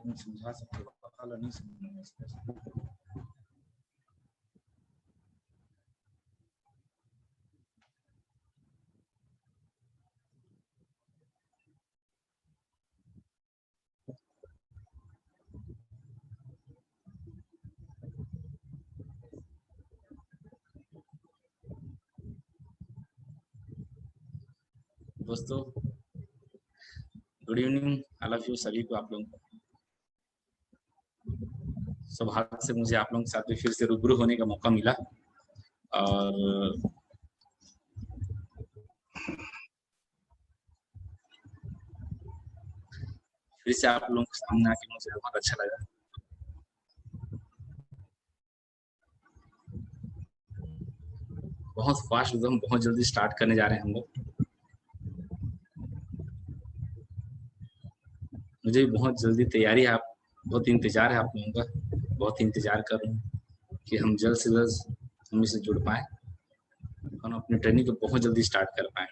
आदमी समझा सकते वाला नहीं समझ। दोस्तों good evening, I love you सभी को। आप लोग सौभाग्य से मुझे आप लोगों के साथ में फिर से रूबरू होने का मौका मिला और फिर से आप लोगों के सामने आके मुझे बहुत अच्छा लगा। बहुत फास्ट एकदम बहुत जल्दी स्टार्ट करने जा रहे हैं हम लोग। मुझे भी बहुत जल्दी तैयारी है, आप बहुत इंतजार है आप लोगों का, बहुत इंतजार कर रहे हैं कि हम जल्द से जल्द हम इससे जुड़ पाए, हम अपनी ट्रेनिंग को बहुत जल्दी स्टार्ट कर पाए।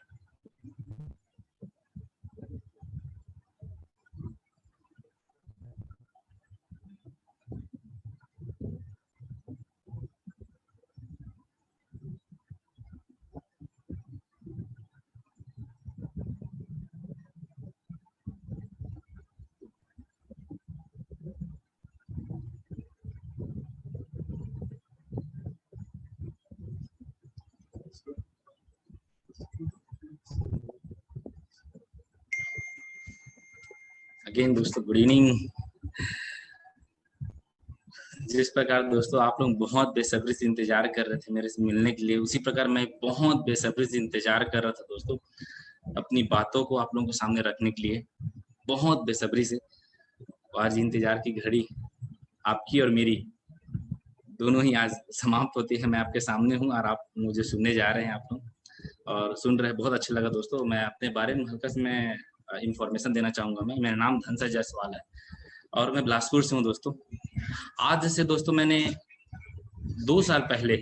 अगेन दोस्तों गुड इवनिंग। जिस प्रकार दोस्तों आप लोग बहुत बेसब्री से इंतजार कर रहे थे मेरे से मिलने के लिए, उसी प्रकार मैं बहुत बेसब्री से इंतजार कर रहा था दोस्तों अपनी बातों को आप लोगों के सामने रखने के लिए, बहुत बेसब्री से। आज इंतजार की घड़ी आपकी और मेरी दोनों ही आज समाप्त होती है। मैं आपके सामने हूँ और आप मुझे सुनने जा रहे हैं, आप लोग और सुन रहे हैं। बहुत अच्छा लगा दोस्तों। मैं अपने बारे में हल्का सा मैं इंफॉर्मेशन देना चाहूंगा। मेरा नाम धनसर जायसवाल है और मैं बिलासपुर से हूँ दोस्तों। आज से दोस्तों मैंने 2 साल पहले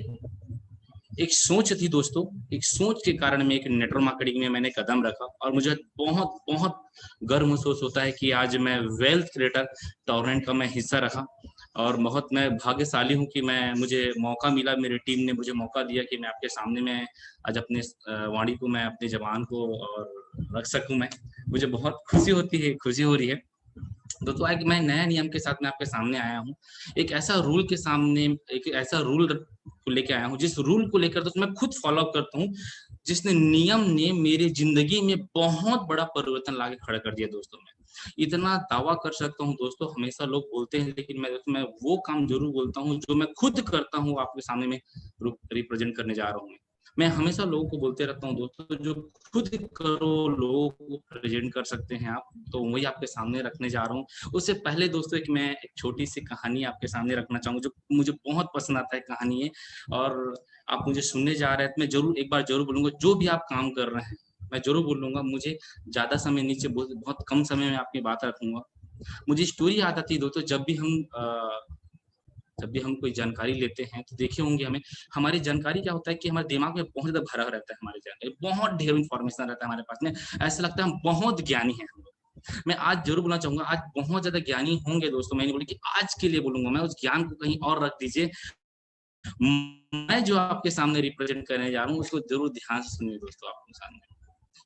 एक सोच थी दोस्तों, एक सोच के कारण मैं एक नेटवर्क मार्केटिंग में मैंने कदम रखा और मुझे बहुत बहुत गर्व महसूस होता है कि आज मैं वेल्थ क्रिएटर टोरेंट का मैं हिस्सा रखा और बहुत मैं भाग्यशाली हूँ कि मुझे मौका मिला, मेरी टीम ने मुझे मौका दिया कि मैं आपके सामने में आज अपने वाणी को मैं अपने जवान को और रख सकूं। मुझे बहुत खुशी होती है, खुशी हो रही है दोस्तों। आज मैं नया नियम के साथ में आपके सामने आया हूँ, एक ऐसा रूल के सामने, एक ऐसा रूल को लेके आया हूँ जिस रूल को लेकर दोस्तों मैं खुद फॉलो करता हूँ, जिसने नियम ने मेरी जिंदगी में बहुत बड़ा परिवर्तन लाके खड़ा कर दिया दोस्तों। मैं इतना दावा कर सकता हूँ दोस्तों, हमेशा लोग बोलते हैं लेकिन मैं वो काम जरूर बोलता हूँ जो मैं खुद करता हूँ, आपके सामने में रिप्रेजेंट करने जा रहा हूँ। मैं हमेशा लोगों को बोलते रहता हूँ दोस्तों, जो खुद करो लोगों को प्रेजेंट कर सकते हैं आप, तो वही आपके सामने रखने जा रहा हूँ। उससे पहले दोस्तों मैं एक छोटी सी कहानी आपके सामने रखना चाहूंगा जो मुझे बहुत पसंद आता है कहानी है, और आप मुझे सुनने जा रहे हैं तो मैं जरूर एक बार जरूर बोलूंगा, जो भी आप काम कर रहे हैं मैं जरूर बोलूंगा, मुझे ज्यादा समय नीचे बहुत कम समय में आपकी बात रखूंगा। मुझे स्टोरी याद आती है दोस्तों, जब भी हम कोई जानकारी लेते हैं तो देखे होंगे हमारी जानकारी क्या होता है कि हमारे दिमाग में बहुत ज्यादा भरा रहता है, हमारी जानकारी बहुत ढेर इन्फॉर्मेशन रहता है हमारे पास में, ऐसा लगता है हम बहुत ज्ञानी हैं हम लोग। मैं आज जरूर बोलना चाहूंगा, आज बहुत ज्यादा ज्ञानी होंगे दोस्तों। मैं नहीं बोली कि आज के लिए बोलूंगा, मैं उस ज्ञान को कहीं और रख दीजिए। मैं जो आपके सामने रिप्रेजेंट करने जा रहा हूँ उसको जरूर ध्यान से सुनिए दोस्तों आपके सामने,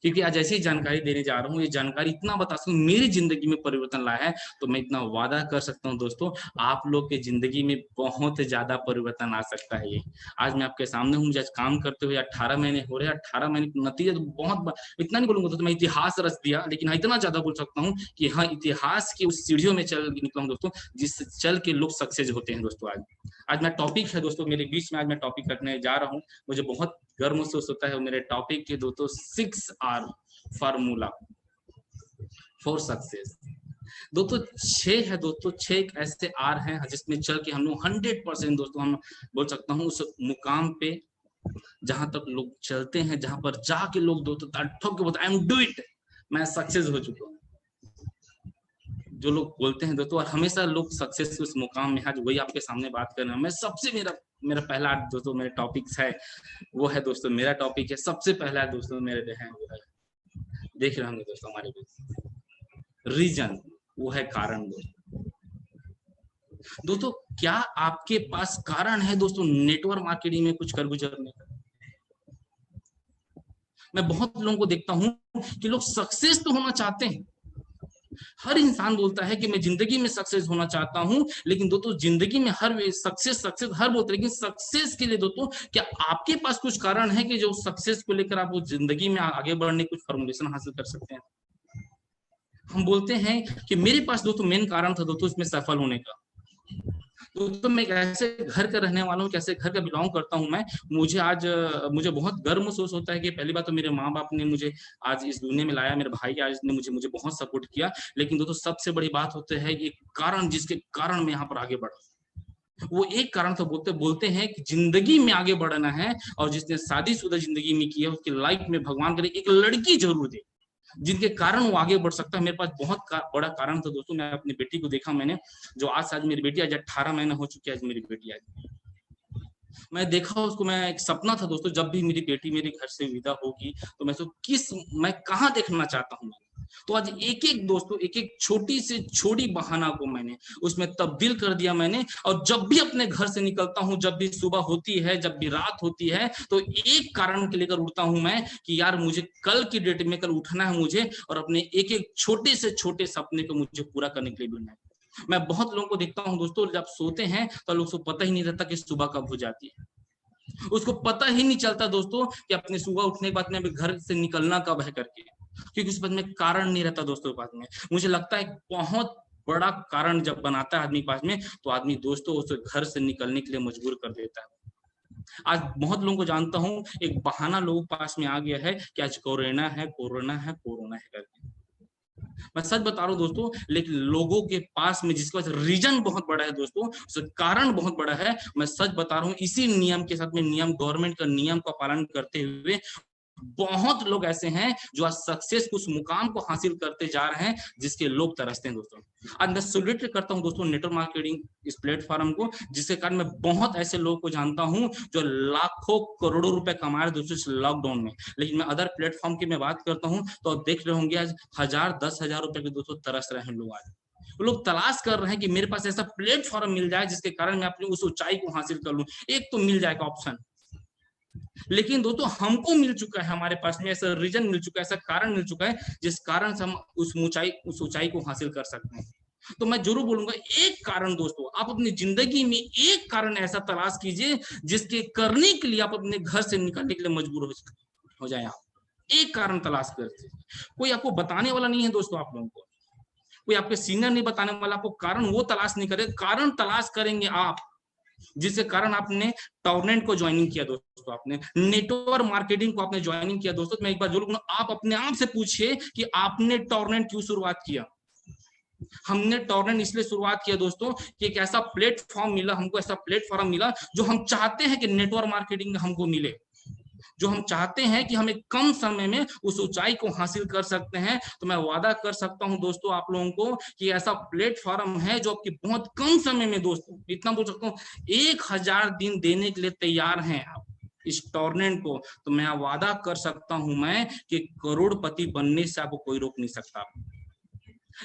क्योंकि आज ऐसी जानकारी देने जा रहा हूँ, ये जानकारी इतना बता सकूं मेरी जिंदगी में परिवर्तन लाया है, तो मैं इतना वादा कर सकता हूँ दोस्तों आप लोग के जिंदगी में बहुत ज्यादा परिवर्तन आ सकता है। ये आज मैं आपके सामने हूँ, आज काम करते हुए 18 महीने हो रहे हैं, 18 महीने नतीजा तो बहुत इतना नहीं बोलूंगा तो मैं इतिहास रच दिया, लेकिन इतना ज्यादा बोल सकता हूँ कि हाँ इतिहास की उस सीढ़ियों में चल निकला हूँ दोस्तों, जिससे चल के लोग सक्सेस होते हैं दोस्तों। आज मैं टॉपिक है दोस्तों मेरे बीच में, आज मैं टॉपिक करने जा रहा हूँ, मुझे बहुत गर्व महसूस होता है। मेरे टॉपिक के दोस्तों 6R फार्मूला फॉर सक्सेस दोस्तों। 6 है दोस्तों, 6 ऐसे आर हैं जिसमें चल के हम लोग 100% दोस्तों हम बोल सकता हूँ उस मुकाम पे जहां तक लोग चलते हैं, जहां पर जाके लोग दोस्तों ठोक के बोलते आई एम डू इट, मैं सक्सेस हो चुका हूँ, जो लोग बोलते हैं दोस्तों। और हमेशा लोग सक्सेस उस मुकाम में, आज वही आपके सामने बात कर रहे हैं। मैं सबसे मेरा पहला दोस्तों मेरे टॉपिक्स है वो है दोस्तों, मेरा टॉपिक है सबसे पहला दोस्तों मेरे है वो है, देख रहे होंगे दोस्तों हमारे बीच रीजन, वो है कारण दोस्तों। दोस्तों क्या आपके पास कारण है दोस्तों नेटवर्क मार्केटिंग में कुछ कर गुजरने का? मैं बहुत लोगों को देखता हूं कि लोग सक्सेस तो होना चाहते हैं, हर इंसान बोलता है कि मैं जिंदगी में सक्सेस होना चाहता हूं, लेकिन दोस्तों जिंदगी में हर सक्सेस सक्सेस हर बोलते हैं, लेकिन सक्सेस के लिए दोस्तों क्या आपके पास कुछ कारण है कि जो सक्सेस को लेकर आप वो जिंदगी में आगे बढ़ने कुछ फॉर्मुलेशन हासिल कर सकते हैं? हम बोलते हैं कि मेरे पास दोस्तों मेन कारण था दोस्तों इसमें सफल होने का। दोस्तों मैं कैसे घर का रहने वाला हूँ, कैसे घर का बिलोंग करता हूँ मैं, मुझे बहुत गर्व महसूस होता है कि पहली बात तो मेरे माँ बाप ने मुझे आज इस दुनिया में लाया, मेरे भाई आज ने मुझे मुझे बहुत सपोर्ट किया, लेकिन दोस्तों सबसे बड़ी बात होती है ये कारण, जिसके कारण मैं यहाँ पर आगे बढ़ा। वो एक कारण तो बोलते हैं कि जिंदगी में आगे बढ़ना है, और जिसने शादीशुदा जिंदगी में किया उसकी लाइफ में भगवान करे एक लड़की जरूर दे जिनके कारण वो आगे बढ़ सकता है। मेरे पास बहुत बड़ा कारण था दोस्तों, मैं अपनी बेटी को देखा मैंने, जो आज मेरी बेटी आज 18 महीने हो चुकी है, आज मेरी बेटी आज मैं देखा उसको, मैं एक सपना था दोस्तों, जब भी मेरी बेटी मेरे घर से विदा होगी तो मैं कहाँ देखना चाहता हूँ। तो आज एक एक दोस्तों एक एक छोटी से छोटी बहाना को मैंने उसमें तब्दील कर दिया मैंने, और जब भी अपने घर से निकलता हूँ, जब भी सुबह होती है, जब भी रात होती है, तो एक कारण के लेकर उठता हूँ मैं कि यार मुझे कल की डेट में कल उठना है मुझे, और अपने एक एक छोटे से छोटे सपने को मुझे पूरा करने के लिए ढूंढना है। मैं बहुत लोगों को देखता हूँ दोस्तों, जब सोते हैं तो लोग को पता ही नहीं रहता कि सुबह कब हो जाती है, उसको पता ही नहीं चलता दोस्तों कि अपने सुबह उठने के बाद में घर से निकलना कब है करके, क्योंकि उस बात में कारण नहीं रहता दोस्तों। बाद में मुझे लगता है बहुत बड़ा कारण जब बनाता है आदमी के पास में, तो आदमी दोस्तों उसे घर से निकलने के लिए मजबूर कर देता है। आज बहुत लोगों को जानता हूँ, एक बहाना लोगों के पास में आ गया है कि आज कोरोना है कोरोना है कोरोना है करके। मैं सच बता रहा हूँ दोस्तों, लेकिन लोगों के पास में जिसके पास रीजन बहुत बड़ा है दोस्तों, उसका कारण बहुत बड़ा है। मैं सच बता रहा हूँ, इसी नियम के साथ में नियम, गवर्नमेंट का नियम का पालन करते हुए बहुत लोग ऐसे हैं जो आज सक्सेस उस मुकाम को हासिल करते जा रहे हैं जिसके लोग तरसते हैं दोस्तों। आज मैं सेलिब्रेट करता हूं दोस्तों नेटवर्क मार्केटिंग इस प्लेटफॉर्म को, जिसके कारण मैं बहुत ऐसे लोगों को जानता हूं जो लाखों करोड़ों रुपए कमा रहे दोस्तों इस लॉकडाउन में। लेकिन मैं अदर प्लेटफॉर्म की मैं बात करता हूं तो आप देख रहे होंगे आज 1000-10,000 रुपए के दोस्तों तरस रहे हैं लोग। आज लोग तलाश कर रहे हैं कि मेरे पास ऐसा प्लेटफॉर्म मिल जाए जिसके कारण मैं अपनी उस ऊंचाई को हासिल कर लूं। एक तो मिल जाएगा ऑप्शन, लेकिन दोस्तों हमको मिल चुका है, हमारे पास में ऐसा रीजन मिल चुका है, ऐसा कारण मिल चुका है जिस कारण से हम उस ऊंचाई को हासिल कर सकते हैं। तो मैं जरूर बोलूंगा एक कारण दोस्तों, आप अपनी जिंदगी में एक कारण ऐसा तलाश कीजिए जिसके करने के लिए आप अपने घर से निकलने के लिए मजबूर हो जाए। आप एक कारण तलाश करते, कोई आपको बताने वाला नहीं है दोस्तों, आप लोगों को कोई आपके सीनियर नहीं बताने वाला, आपको कारण वो तलाश नहीं करे, कारण तलाश करेंगे आप जिसके कारण आपने टॉर्नेंट को ज्वाइनिंग किया दोस्तों, आपने नेटवर्क मार्केटिंग को आपने ज्वाइनिंग किया दोस्तों। मैं एक बार जरूर आप अपने आप से पूछिए कि आपने टॉर्नेंट क्यों शुरुआत किया। हमने टॉर्नेंट इसलिए शुरुआत किया दोस्तों कि एक ऐसा प्लेटफॉर्म मिला हमको, ऐसा प्लेटफॉर्म मिला जो हम चाहते हैं कि नेटवर्क मार्केटिंग में हमको मिले, जो हम चाहते हैं कि हम एक कम समय में उस ऊंचाई को हासिल कर सकते हैं। तो मैं वादा कर सकता हूं दोस्तों आप लोगों को कि ऐसा प्लेटफॉर्म है जो आपकी बहुत कम समय में दोस्तों, इतना बोल सकता हूं 1000 दिन देने के लिए तैयार हैं आप इस टॉर्नेंट को। तो मैं वादा कर सकता हूं मैं कि करोड़पति बनने से आपको कोई रोक नहीं सकता।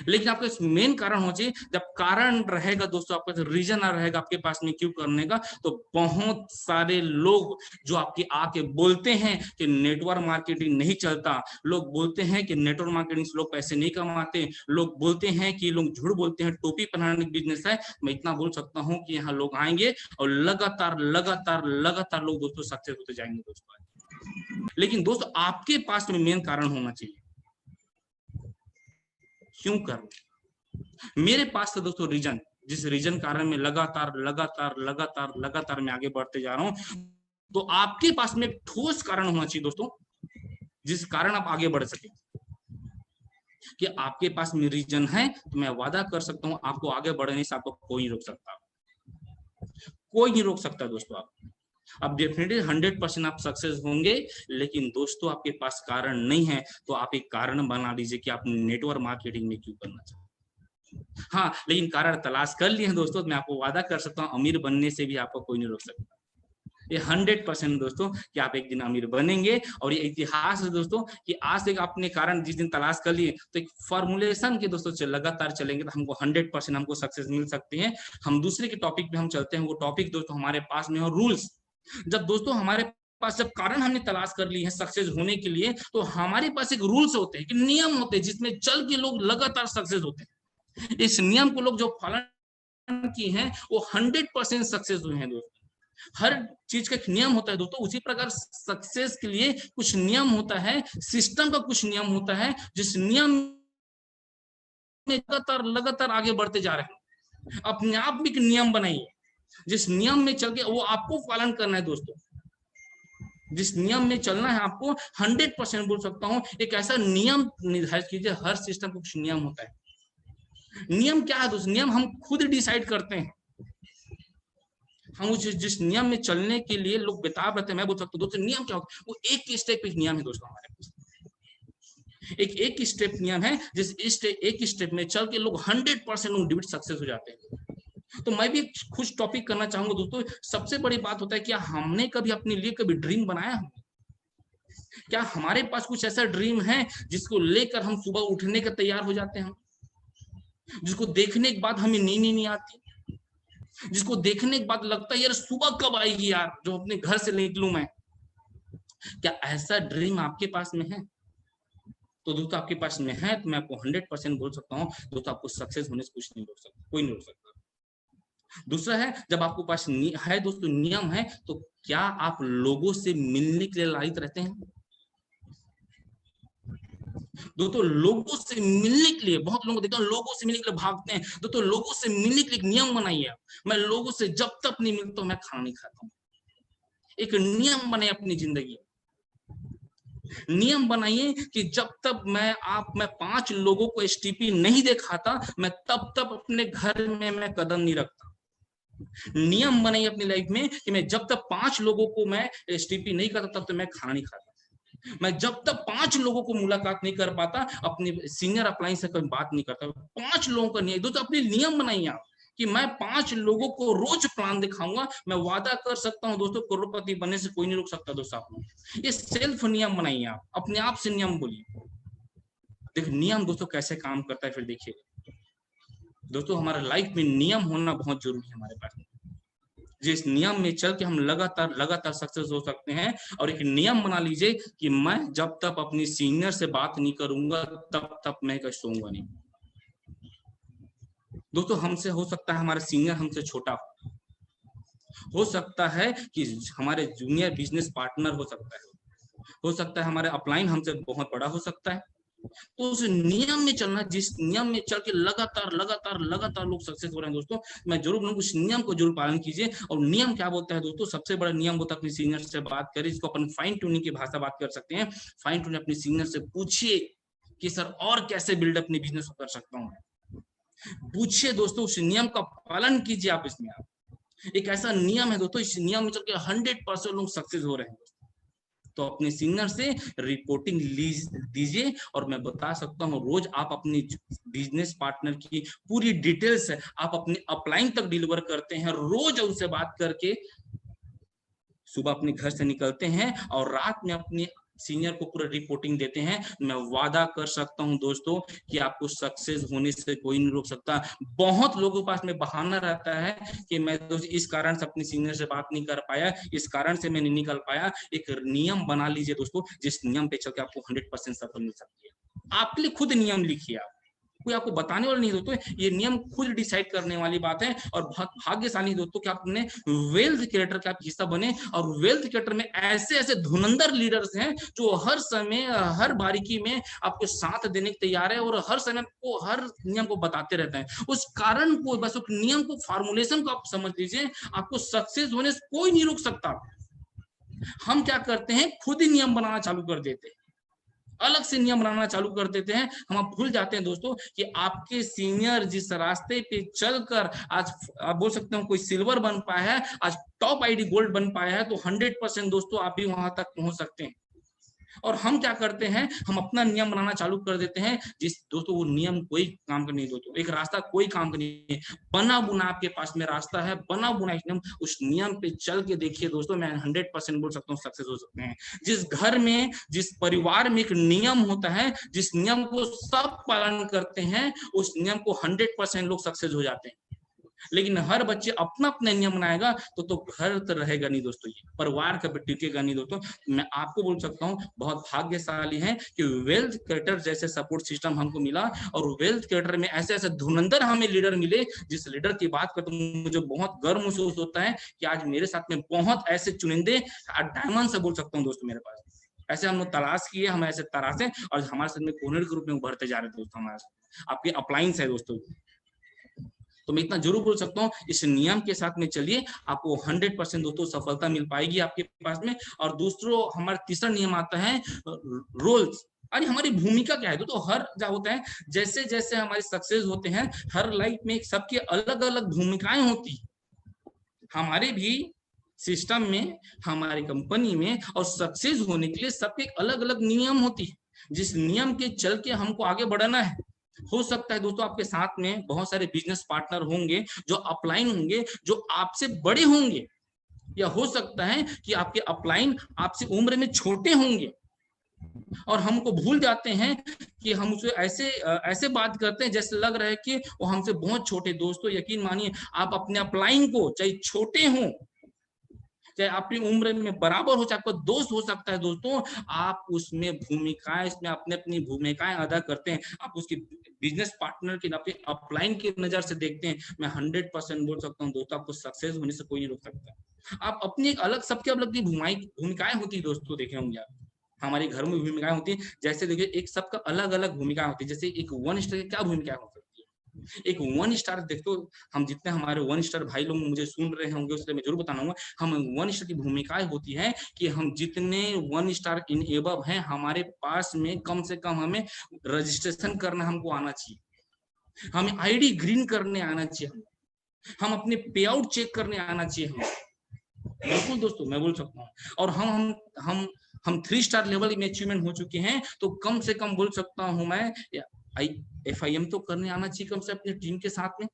लेकिन आपका मेन कारण हो चाहिए, जब कारण रहेगा दोस्तों, आपका रीजन रहेगा आपके पास में क्यों करने का, तो बहुत सारे लोग जो आपके आके बोलते हैं कि नेटवर्क मार्केटिंग नहीं चलता, लोग बोलते हैं कि नेटवर्क मार्केटिंग से लोग पैसे नहीं कमाते, लोग बोलते हैं कि लोग झूठ बोलते हैं, टोपी पहनाने का बिजनेस है। मैं इतना बोल सकता हूँ कि यहाँ लोग आएंगे और लगातार लगातार लगातार लोग दोस्तों सक्सेस होते जाएंगे दोस्तों। लेकिन दोस्तों आपके पास में मेन कारण होना चाहिए क्यों करूं। मेरे पास तो दोस्तों रीजन, जिस रीजन कारण में लगातार लगातार लगातार लगातार मैं आगे बढ़ते जा रहा हूं, तो आपके पास में ठोस कारण होना चाहिए दोस्तों जिस कारण आप आगे बढ़ सके। कि आपके पास में रीजन है तो मैं वादा कर सकता हूं आपको आगे बढ़ने से आपको कोई नहीं रोक सकता, कोई नहीं रोक सकता दोस्तों। आप डेफिनेटली 100% आप सक्सेस होंगे। लेकिन दोस्तों आपके पास कारण नहीं है तो आप एक कारण बना लीजिए कि आप नेटवर्क मार्केटिंग में क्यों करना चाहते हैं। हाँ, लेकिन कारण तलाश कर लिए हैं दोस्तों, मैं आपको वादा कर सकता हूँ अमीर बनने से भी आपको कोई नहीं रोक सकता। ये 100% दोस्तों कि आप एक दिन अमीर बनेंगे। और ये इतिहास है दोस्तों कि आज तक आपने कारण जिस दिन तलाश कर लिए तो एक फॉर्मुलेशन के दोस्तों लगातार चलेंगे तो हमको 100% हमको सक्सेस मिल सकती है। हम दूसरे के टॉपिक पे हम चलते हैं। वो टॉपिक दोस्तों हमारे पास में हो रूल्स। जब दोस्तों हमारे पास जब कारण हमने तलाश कर ली है सक्सेस होने के लिए, तो हमारे पास एक रूल्स होते हैं, कि नियम होते हैं जिसमें चल के लोग लगातार सक्सेस होते हैं। इस नियम को लोग जो पालन की हैं वो 100% सक्सेस हुए हैं दोस्तों। हर चीज का एक नियम होता है दोस्तों, उसी प्रकार सक्सेस के लिए कुछ नियम होता है, सिस्टम का कुछ नियम होता है, जिस नियम में लगातार लगातार आगे बढ़ते जा रहे हैं। अपने आप भी एक नियम बनाइए, जिस नियम में चल के वो आपको पालन करना है दोस्तों। जिस नियम में चलना है आपको 100% बोल सकता हूं, एक ऐसा नियम निर्धारित कीजिए। हर सिस्टम का कुछ नियम होता है। नियम क्या है दोस्तों? नियम हम खुद डिसाइड करते हैं। हम उस जिस नियम में चलने के लिए लोग बेताब रहते हैं। मैं बोल सकता हूँ दोस्तों नियम क्या होता है? वो एक स्टेप एक नियम है दोस्तों हमारे पास। एक स्टेप नियम है, जिस एक स्टेप में चल के लोग 100% डिविड सक्सेस हो जाते हैं। तो मैं भी कुछ टॉपिक करना चाहूंगा दोस्तों। सबसे बड़ी बात होता है क्या हमने कभी अपने लिए कभी ड्रीम बनाया है? क्या हमारे पास कुछ ऐसा ड्रीम है जिसको लेकर हम सुबह उठने का तैयार हो जाते हैं, जिसको देखने के बाद हमें नींद नहीं आती, जिसको देखने के बाद लगता है यार सुबह कब आएगी यार, जो अपने घर से निकलूं मैं? क्या ऐसा ड्रीम आपके पास में है? तो दोस्तों आपके पास में है तो मैं आपको 100% बोल सकता हूँ दोस्तों, आपको सक्सेस होने से कुछ नहीं रोक सकता, कोई नहीं रोक सकता। दूसरा है, जब आपके पास है दोस्तों नियम है, तो क्या आप लोगों से मिलने के लिए लालच रहते हैं? दोस्तों लोगों से मिलने के लिए, बहुत लोगों को देखता हूँ लोगों से मिलने के लिए भागते हैं। दोस्तों लोगों से मिलने के लिए नियम बनाइए। मैं लोगों से जब तक नहीं मिलता हूँ मैं खाना नहीं खाता हूँ। एक नियम बनाए अपनी जिंदगी। नियम बनाइए कि जब तक मैं 5 लोगों को एसटीपी नहीं दिखाता, मैं तब तक अपने घर में मैं कदम नहीं रखता। नियम बनाइए अपनी लाइफ में कि मैं जब तक 5 लोगों को मैं एसटीपी नहीं करता तब तक मैं खाना नहीं खाता। मैं जब तक 5 लोगों को मुलाकात नहीं कर पाता, अपने सीनियर अपलाइन से कोई बात नहीं करता। 5 लोगों का नियम दोस्तों, अपने नियम बनाइए आप कि मैं 5 लोगों को रोज प्लान दिखाऊंगा। मैं वादा कर सकता हूं दोस्तों, करोड़पति बनने से कोई नहीं रोक सकता दोस्तों आपको। ये सेल्फ नियम बनाइए आप, अपने आप से नियम बोलिए। देखिए नियम दोस्तों कैसे काम करता है, फिर देखिए दोस्तों हमारे लाइफ में नियम होना बहुत जरूरी है हमारे पास। जिस नियम में चल के हम लगातार लगातार सक्सेस हो सकते हैं। और एक नियम बना लीजिए कि मैं जब तक अपनी सीनियर से बात नहीं करूंगा तब तक मैं कहीं सोऊंगा नहीं। दोस्तों हमसे हो सकता है हमारा सीनियर हमसे छोटा हो सकता है कि हमारे जूनियर बिजनेस पार्टनर हो सकता है हमारे अपलाइन हमसे बहुत बड़ा हो सकता है। तो उस नियम में चलना, जिस नियम में चल के लगातार लगातार लगातार लोग सक्सेस हो रहे हैं दोस्तों, मैं जरूर बोलूंगा उस नियम को जरूर पालन कीजिए। और नियम क्या बोलता है दोस्तों? सबसे बड़ा नियम होता है अपने सीनियर से बात करें, जिसको अपन फाइन ट्यूनिंग की भाषा बात कर सकते हैं। फाइन ट्यूनिंग अपने सीनियर से पूछिए कि सर और कैसे बिल्ड अपने बिजनेस को कर सकता हूँ। पूछिए दोस्तों, उस नियम का पालन कीजिए आप। इसमें आप एक ऐसा नियम है दोस्तों, इस नियम में चल के 100% लोग सक्सेस हो रहे हैं। तो अपने सीनियर से रिपोर्टिंग दीजिए। और मैं बता सकता हूं रोज आप अपनी बिजनेस पार्टनर की पूरी डिटेल्स है आप अपने अपलाइन तक डिलीवर करते हैं। रोज उनसे बात करके सुबह अपने घर से निकलते हैं और रात में अपने सीनियर को पूरा रिपोर्टिंग देते हैं। मैं वादा कर सकता हूं दोस्तों कि आपको सक्सेस होने से कोई नहीं रोक सकता। बहुत लोगों के पास में बहाना रहता है कि मैं तो इस कारण से अपने सीनियर से बात नहीं कर पाया, इस कारण से मैं नहीं निकल पाया। एक नियम बना लीजिए दोस्तों, जिस नियम पे चल के आपको 100% सफल मिल सकती है। आपके लिए खुद नियम लिखिए आप, कोई आपको बताने वाला नहीं दोस्तों, ये नियम खुद डिसाइड करने वाली बात है। और बहुत भाग्यशाली दोस्तों कि आप अपने वेल्थ क्रिएटर का हिस्सा बने। और वेल्थ क्रिएटर में ऐसे ऐसे धुरंधर लीडर्स हैं जो हर समय हर बारीकी में आपको साथ देने के तैयार है और हर समय आपको हर नियम को बताते रहते हैं। उस कारण को बस उस नियम को फॉर्मुलेशन को आप समझ लीजिए, आपको सक्सेस होने से कोई नहीं रोक सकता। हम क्या करते हैं, खुद ही नियम बनाना चालू कर देते हैं, अलग से नियम बनाना चालू कर देते हैं। हम भूल जाते हैं दोस्तों कि आपके सीनियर जिस रास्ते पे चलकर आज आप बोल सकते हो कोई सिल्वर बन पाया है, आज टॉप आईडी गोल्ड बन पाया है, तो 100% दोस्तों आप भी वहां तक पहुंच सकते हैं। और हम क्या करते हैं, हम अपना नियम बनाना चालू कर देते हैं। जिस दोस्तों वो नियम कोई काम का नहीं दोस्तों, एक रास्ता कोई काम का नहीं है, बना बुना आपके पास में रास्ता है, बना बुना एक नियम, उस नियम पे चल के देखिए दोस्तों, मैं 100% बोल सकता हूँ सक्सेस हो सकते हैं। जिस घर में, जिस परिवार में एक नियम होता है, जिस नियम को सब पालन करते हैं, उस नियम को 100% लोग सक्सेस हो जाते हैं। लेकिन हर बच्चे अपना अपना नियम बनाएगा तो घर तो रहेगा नहीं दोस्तों, ये परिवार कभी टिकेगा नहीं दोस्तों। मैं आपको बोल सकता हूँ बहुत भाग्यशाली है कि वेल्थ क्रिएटर जैसे सपोर्ट सिस्टम हमको मिला, और वेल्थ क्रिएटर में ऐसे ऐसे धुरंधर हमें लीडर मिले, जिस लीडर की बात करते हैं मुझे बहुत गर्व महसूस होता है कि आज मेरे साथ में बहुत ऐसे चुनिंदे डायमंड से बोल सकता हूँ दोस्तों, मेरे पास ऐसे हम लोग तलाश किए, हम ऐसे तराशे और हमारे साथ में कोनर के रूप में उभरते जा रहे हैं दोस्तों। हमारे आपके अपलाइंस है दोस्तों, तो मैं इतना जरूर बोल सकता हूँ, इस नियम के साथ में चलिए, आपको 100% दोस्तों सफलता मिल पाएगी आपके पास में। और दूसरों हमारा तीसरा नियम आता है रोल्स। अरे हमारी भूमिका क्या है तो हर क्या होता है, जैसे जैसे हमारे सक्सेस होते हैं, हर लाइफ में सबकी अलग अलग भूमिकाएं होती, हमारे भी सिस्टम में, हमारी कंपनी में, और सक्सेस होने के लिए सबके अलग अलग नियम होती है, जिस नियम के चल के हमको आगे बढ़ना है। हो सकता है दोस्तों आपके साथ में बहुत सारे बिजनेस पार्टनर होंगे जो अपलाइन होंगे, जो आपसे बड़े होंगे, या हो सकता है कि आपके अपलाइन आपसे उम्र में छोटे होंगे, और हमको भूल जाते हैं कि हम उसे ऐसे बात करते हैं जैसे लग रहा है कि वो हमसे बहुत छोटे। दोस्तों यकीन मानिए, आप अपने अपलाइन को, चाहे छोटे हों, चाहे आपकी उम्र में बराबर हो, चाहे आपका दोस्त हो सकता है दोस्तों, आप उसमें भूमिकाएं, इसमें अपने अपनी भूमिकाएं अदा करते हैं। आप उसकी बिजनेस पार्टनर की, आपके अपलाइन की नजर से देखते हैं। मैं 100% बोल सकता हूँ दोस्तों, आपको सक्सेस होने से कोई नहीं रोक सकता। आप अपनी एक अलग, सबके अलग की भूमिकाएं होती है दोस्तों, देखे होंगे आप, हमारे घर में भूमिकाएं होती है। जैसे देखिए एक सबका अलग अलग भूमिका होती है। जैसे एक 1 स्टार की क्या भूमिका होती है, एक 1 स्टार देखो, हम जितने हमारे 1 स्टार भाई लोग मुझे सुन रहे होंगे उससे मैं जरूर बताऊंगा, हम 1 स्टार की भूमिकाएं होती है कि हम जितने 1 स्टार इन एबव हैं, हमारे पास में कम से कम हमें रजिस्ट्रेशन करना हमको आना चाहिए, हमें आईडी ग्रीन करने आना चाहिए, हम अपने पे आउट चेक करने आना चाहिए हमें। बिल्कुल दोस्तों मैं बोल सकता हूँ। और हम 3 स्टार लेवल में अचीवमेंट हो चुके हैं, तो कम से कम बोल सकता हूँ मैं, FIM तो करने आना चाहिए कम से अपनी टीम के साथ में।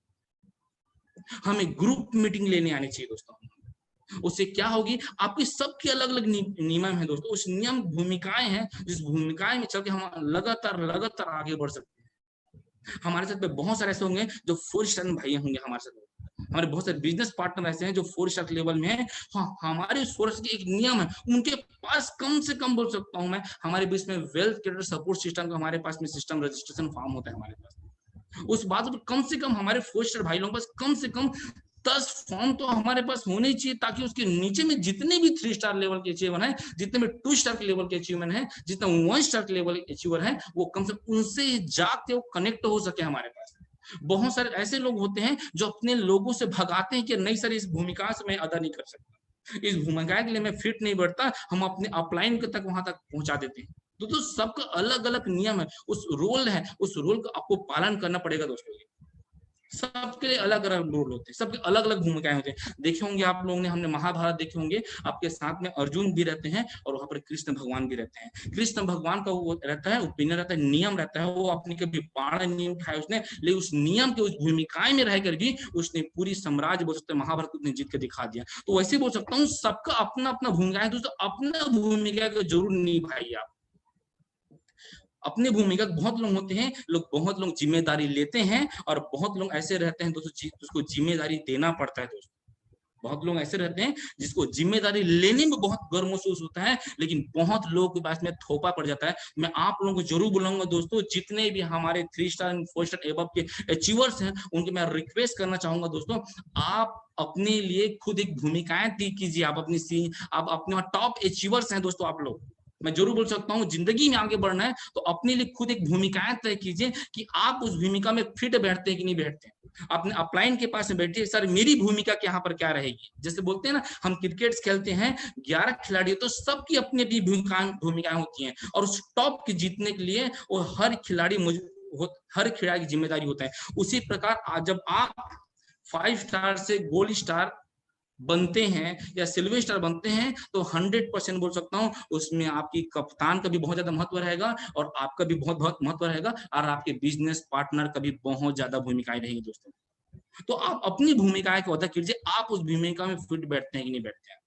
हमें ग्रुप मीटिंग लेने आनी चाहिए दोस्तों। उससे क्या होगी, आपकी सबकी अलग अलग नियम है दोस्तों, उस नियम भूमिकाएं हैं, जिस भूमिकाएं में चल के हम लगातार लगातार आगे बढ़ सकते हैं। हमारे साथ में बहुत सारे ऐसे होंगे जो 4 स्टार भाई होंगे हमारे साथ, हमारे बहुत सारे बिजनेस पार्टनर ऐसे हैं जो 4 स्टार लेवल में है। हाँ, हमारे सोर्स की एक नियम है, उनके पास कम से कम बोल सकता हूँ मैं, हमारे बीच में वेल्थ क्रिएटर सपोर्ट सिस्टम का हमारे पास में सिस्टम रजिस्ट्रेशन फॉर्म होता है हमारे पास। उस बात पर कम से कम हमारे 4 स्टार भाई लोगों के पास कम से कम 10 फॉर्म तो हमारे पास होने चाहिए, ताकि उसके नीचे में जितने भी 3 स्टार लेवल के अचीवर हैं, जितने भी 2 स्टार के लेवल के अचीवमेंट है, जितना 1 स्टार के लेवल के अचीवर है, वो कम से कम उनसे जाके वो कनेक्ट हो सके हमारे पास। बहुत सारे ऐसे लोग होते हैं जो अपने लोगों से भगाते हैं कि नहीं सर, इस भूमिका से मैं अदा नहीं कर सकता, इस भूमिका के लिए मैं फिट नहीं बैठता, हम अपने अपलाइन तक वहां तक पहुंचा देते हैं। तो सबका अलग अलग नियम है, उस रोल है, उस रोल का आपको पालन करना पड़ेगा दोस्तों। सबके लिए अलग अलग रोल होते हैं, सबके अलग अलग भूमिकाएं होते हैं। देखे होंगे आप लोगों ने, हमने महाभारत देखे होंगे, आपके साथ में अर्जुन भी रहते हैं और वहां पर कृष्ण भगवान भी रहते हैं। कृष्ण भगवान का वो रहता है, ओपिनियन रहता है, नियम रहता है, वो अपनी कभी बाण नहीं उठाया उसने, लेकिन उस नियम के, उस भूमिकाएं में रहकर भी उसने पूरी साम्राज्य बोल सकते हैं महाभारत को जीत के दिखा दिया। तो वैसे बोल सकता हूँ, सबका अपना अपना भूमिका है दोस्तों, अपना भूमिका को जरूर निभाइए आप। अपनी भूमिका बहुत लोग होते हैं, बहुत लोग जिम्मेदारी लेते हैं, और बहुत लोग ऐसे रहते हैं दोस्तों जिसको जिम्मेदारी देना पड़ता है दोस्तों। बहुत लोग ऐसे रहते हैं जिसको जिम्मेदारी लेने में बहुत गर्व महसूस होता है, लेकिन बहुत लोगों के पास में थोपा पड़ जाता है। मैं आप लोगों को जरूर बोलूंगा दोस्तों, जितने भी हमारे 3 स्टार 4 स्टार एबव के अचीवर्स हैं, उनके मैं रिक्वेस्ट करना चाहूंगा दोस्तों, आप अपने लिए खुद एक भूमिकाएं तय कीजिए। आप अपने टॉप अचीवर्स हैं दोस्तों आप लोग। मैं जरूर बोल सकता हूँ, जिंदगी में आगे बढ़ना है तो अपने लिए खुद एक भूमिकाएं तय कीजिए कि आप उस भूमिका में फिट बैठते हैं कि नहीं बैठते हैं। अपने अपलाइन के पास में बैठिए, सर मेरी भूमिका यहाँ पर क्या रहेगी। जैसे बोलते हैं ना, हम क्रिकेट खेलते हैं 11 खिलाड़ी, तो सबकी अपनी अपनी भूमिकाएं होती हैं, और उस टॉप के जीतने के लिए वो हर खिलाड़ी की जिम्मेदारी होता है। उसी प्रकार जब आप 5 स्टार से गोल्ड स्टार बनते हैं या सिल्वर स्टार बनते हैं तो 100% बोल सकता हूँ उसमें आपकी कप्तान का भी बहुत ज्यादा महत्व रहेगा और आपका भी बहुत बहुत महत्व रहेगा और आपके बिजनेस पार्टनर का भी बहुत ज्यादा भूमिकाएं रहेगी दोस्तों। तो आप अपनी भूमिकाएं को अदा कीजिए, आप उस भूमिका में फिट बैठते हैं कि नहीं बैठते हैं।